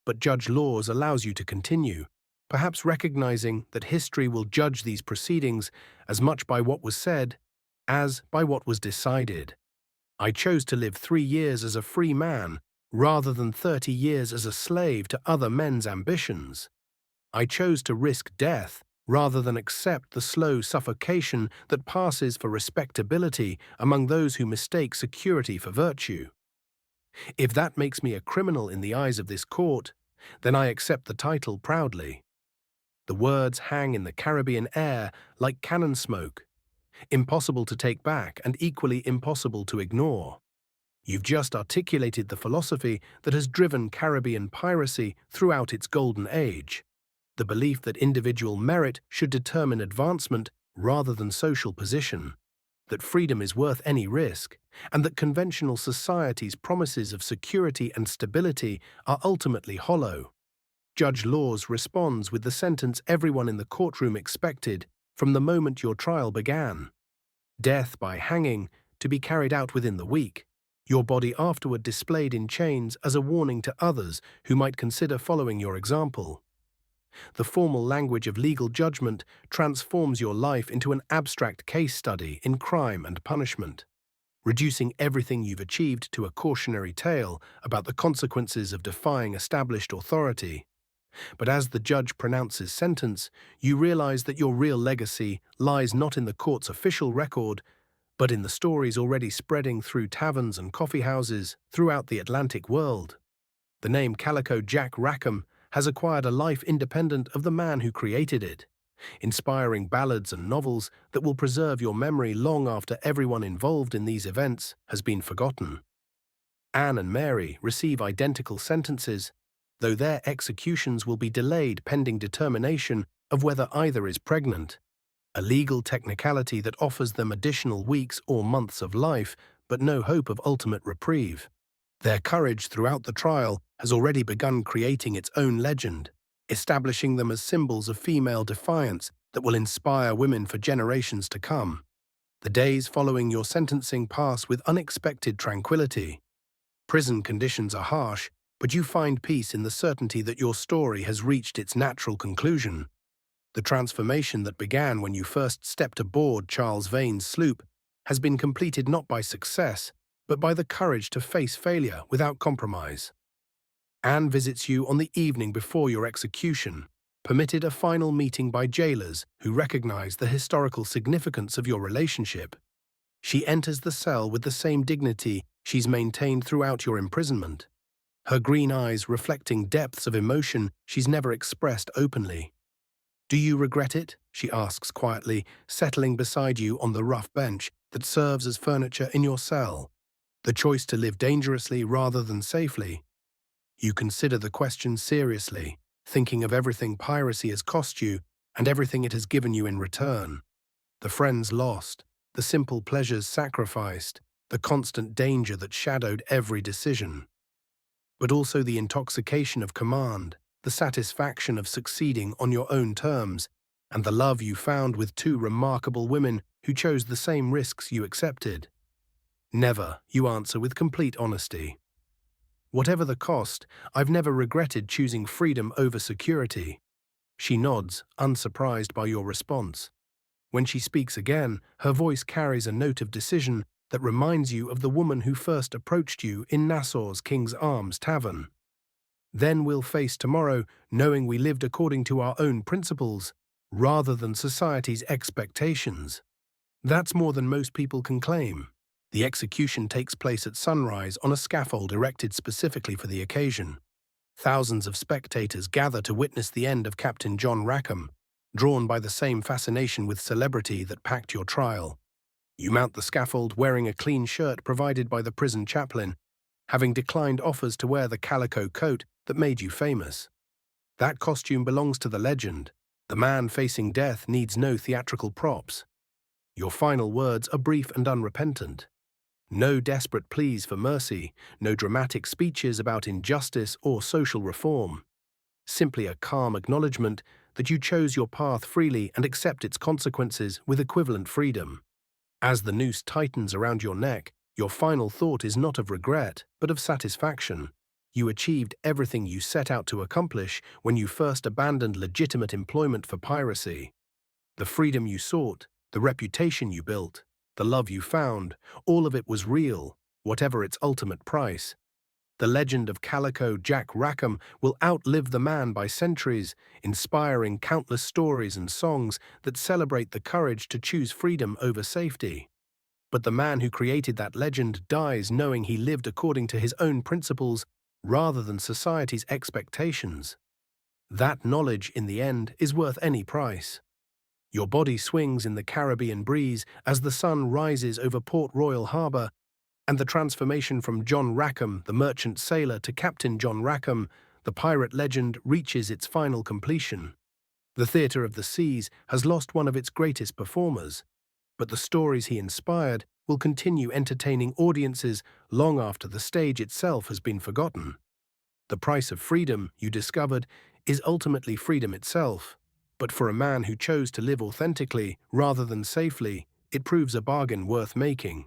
Speaker 1: but Judge Laws allows you to continue, perhaps recognizing that history will judge these proceedings as much by what was said as by what was decided. I chose to live 3 years as a free man rather than 30 years as a slave to other men's ambitions. I chose to risk death rather than accept the slow suffocation that passes for respectability among those who mistake security for virtue. If that makes me a criminal in the eyes of this court, then I accept the title proudly. The words hang in the Caribbean air like cannon smoke, impossible to take back and equally impossible to ignore. You've just articulated the philosophy that has driven Caribbean piracy throughout its golden age. The belief that individual merit should determine advancement rather than social position, that freedom is worth any risk, and that conventional society's promises of security and stability are ultimately hollow. Judge Laws responds with the sentence everyone in the courtroom expected from the moment your trial began. Death by hanging, to be carried out within the week, your body afterward displayed in chains as a warning to others who might consider following your example. The formal language of legal judgment transforms your life into an abstract case study in crime and punishment, reducing everything you've achieved to a cautionary tale about the consequences of defying established authority. But as the judge pronounces sentence, you realize that your real legacy lies not in the court's official record, but in the stories already spreading through taverns and coffeehouses throughout the Atlantic world. The name Calico Jack Rackham has acquired a life independent of the man who created it, inspiring ballads and novels that will preserve your memory long after everyone involved in these events has been forgotten. Anne and Mary receive identical sentences, though their executions will be delayed pending determination of whether either is pregnant, a legal technicality that offers them additional weeks or months of life, but no hope of ultimate reprieve. Their courage throughout the trial has already begun creating its own legend, establishing them as symbols of female defiance that will inspire women for generations to come. The days following your sentencing pass with unexpected tranquility. Prison conditions are harsh, but you find peace in the certainty that your story has reached its natural conclusion. The transformation that began when you first stepped aboard Charles Vane's sloop has been completed not by success, but by the courage to face failure without compromise. Anne visits you on the evening before your execution, permitted a final meeting by jailers who recognize the historical significance of your relationship. She enters the cell with the same dignity she's maintained throughout your imprisonment, her green eyes reflecting depths of emotion she's never expressed openly. "Do you regret it?" she asks quietly, settling beside you on the rough bench that serves as furniture in your cell. The choice to live dangerously rather than safely. You consider the question seriously, thinking of everything piracy has cost you and everything it has given you in return. The friends lost, the simple pleasures sacrificed, the constant danger that shadowed every decision. But also the intoxication of command, the satisfaction of succeeding on your own terms, and the love you found with 2 remarkable women who chose the same risks you accepted. Never, you answer with complete honesty. Whatever the cost, I've never regretted choosing freedom over security. She nods, unsurprised by your response. When she speaks again, her voice carries a note of decision that reminds you of the woman who first approached you in Nassau's King's Arms Tavern. Then we'll face tomorrow knowing we lived according to our own principles, rather than society's expectations. That's more than most people can claim. The execution takes place at sunrise on a scaffold erected specifically for the occasion. Thousands of spectators gather to witness the end of Captain John Rackham, drawn by the same fascination with celebrity that packed your trial. You mount the scaffold wearing a clean shirt provided by the prison chaplain, having declined offers to wear the calico coat that made you famous. That costume belongs to the legend. The man facing death needs no theatrical props. Your final words are brief and unrepentant. No desperate pleas for mercy, no dramatic speeches about injustice or social reform. Simply a calm acknowledgement that you chose your path freely and accept its consequences with equivalent freedom. As the noose tightens around your neck, your final thought is not of regret, but of satisfaction. You achieved everything you set out to accomplish when you first abandoned legitimate employment for piracy. The freedom you sought, the reputation you built, the love you found, all of it was real, whatever its ultimate price. The legend of Calico Jack Rackham will outlive the man by centuries, inspiring countless stories and songs that celebrate the courage to choose freedom over safety. But the man who created that legend dies knowing he lived according to his own principles rather than society's expectations. That knowledge, in the end, is worth any price. Your body swings in the Caribbean breeze as the sun rises over Port Royal Harbour, and the transformation from John Rackham, the merchant sailor, to Captain John Rackham, the pirate legend, reaches its final completion. The theatre of the seas has lost one of its greatest performers, but the stories he inspired will continue entertaining audiences long after the stage itself has been forgotten. The price of freedom, you discovered, is ultimately freedom itself, but for a man who chose to live authentically rather than safely, it proves a bargain worth making.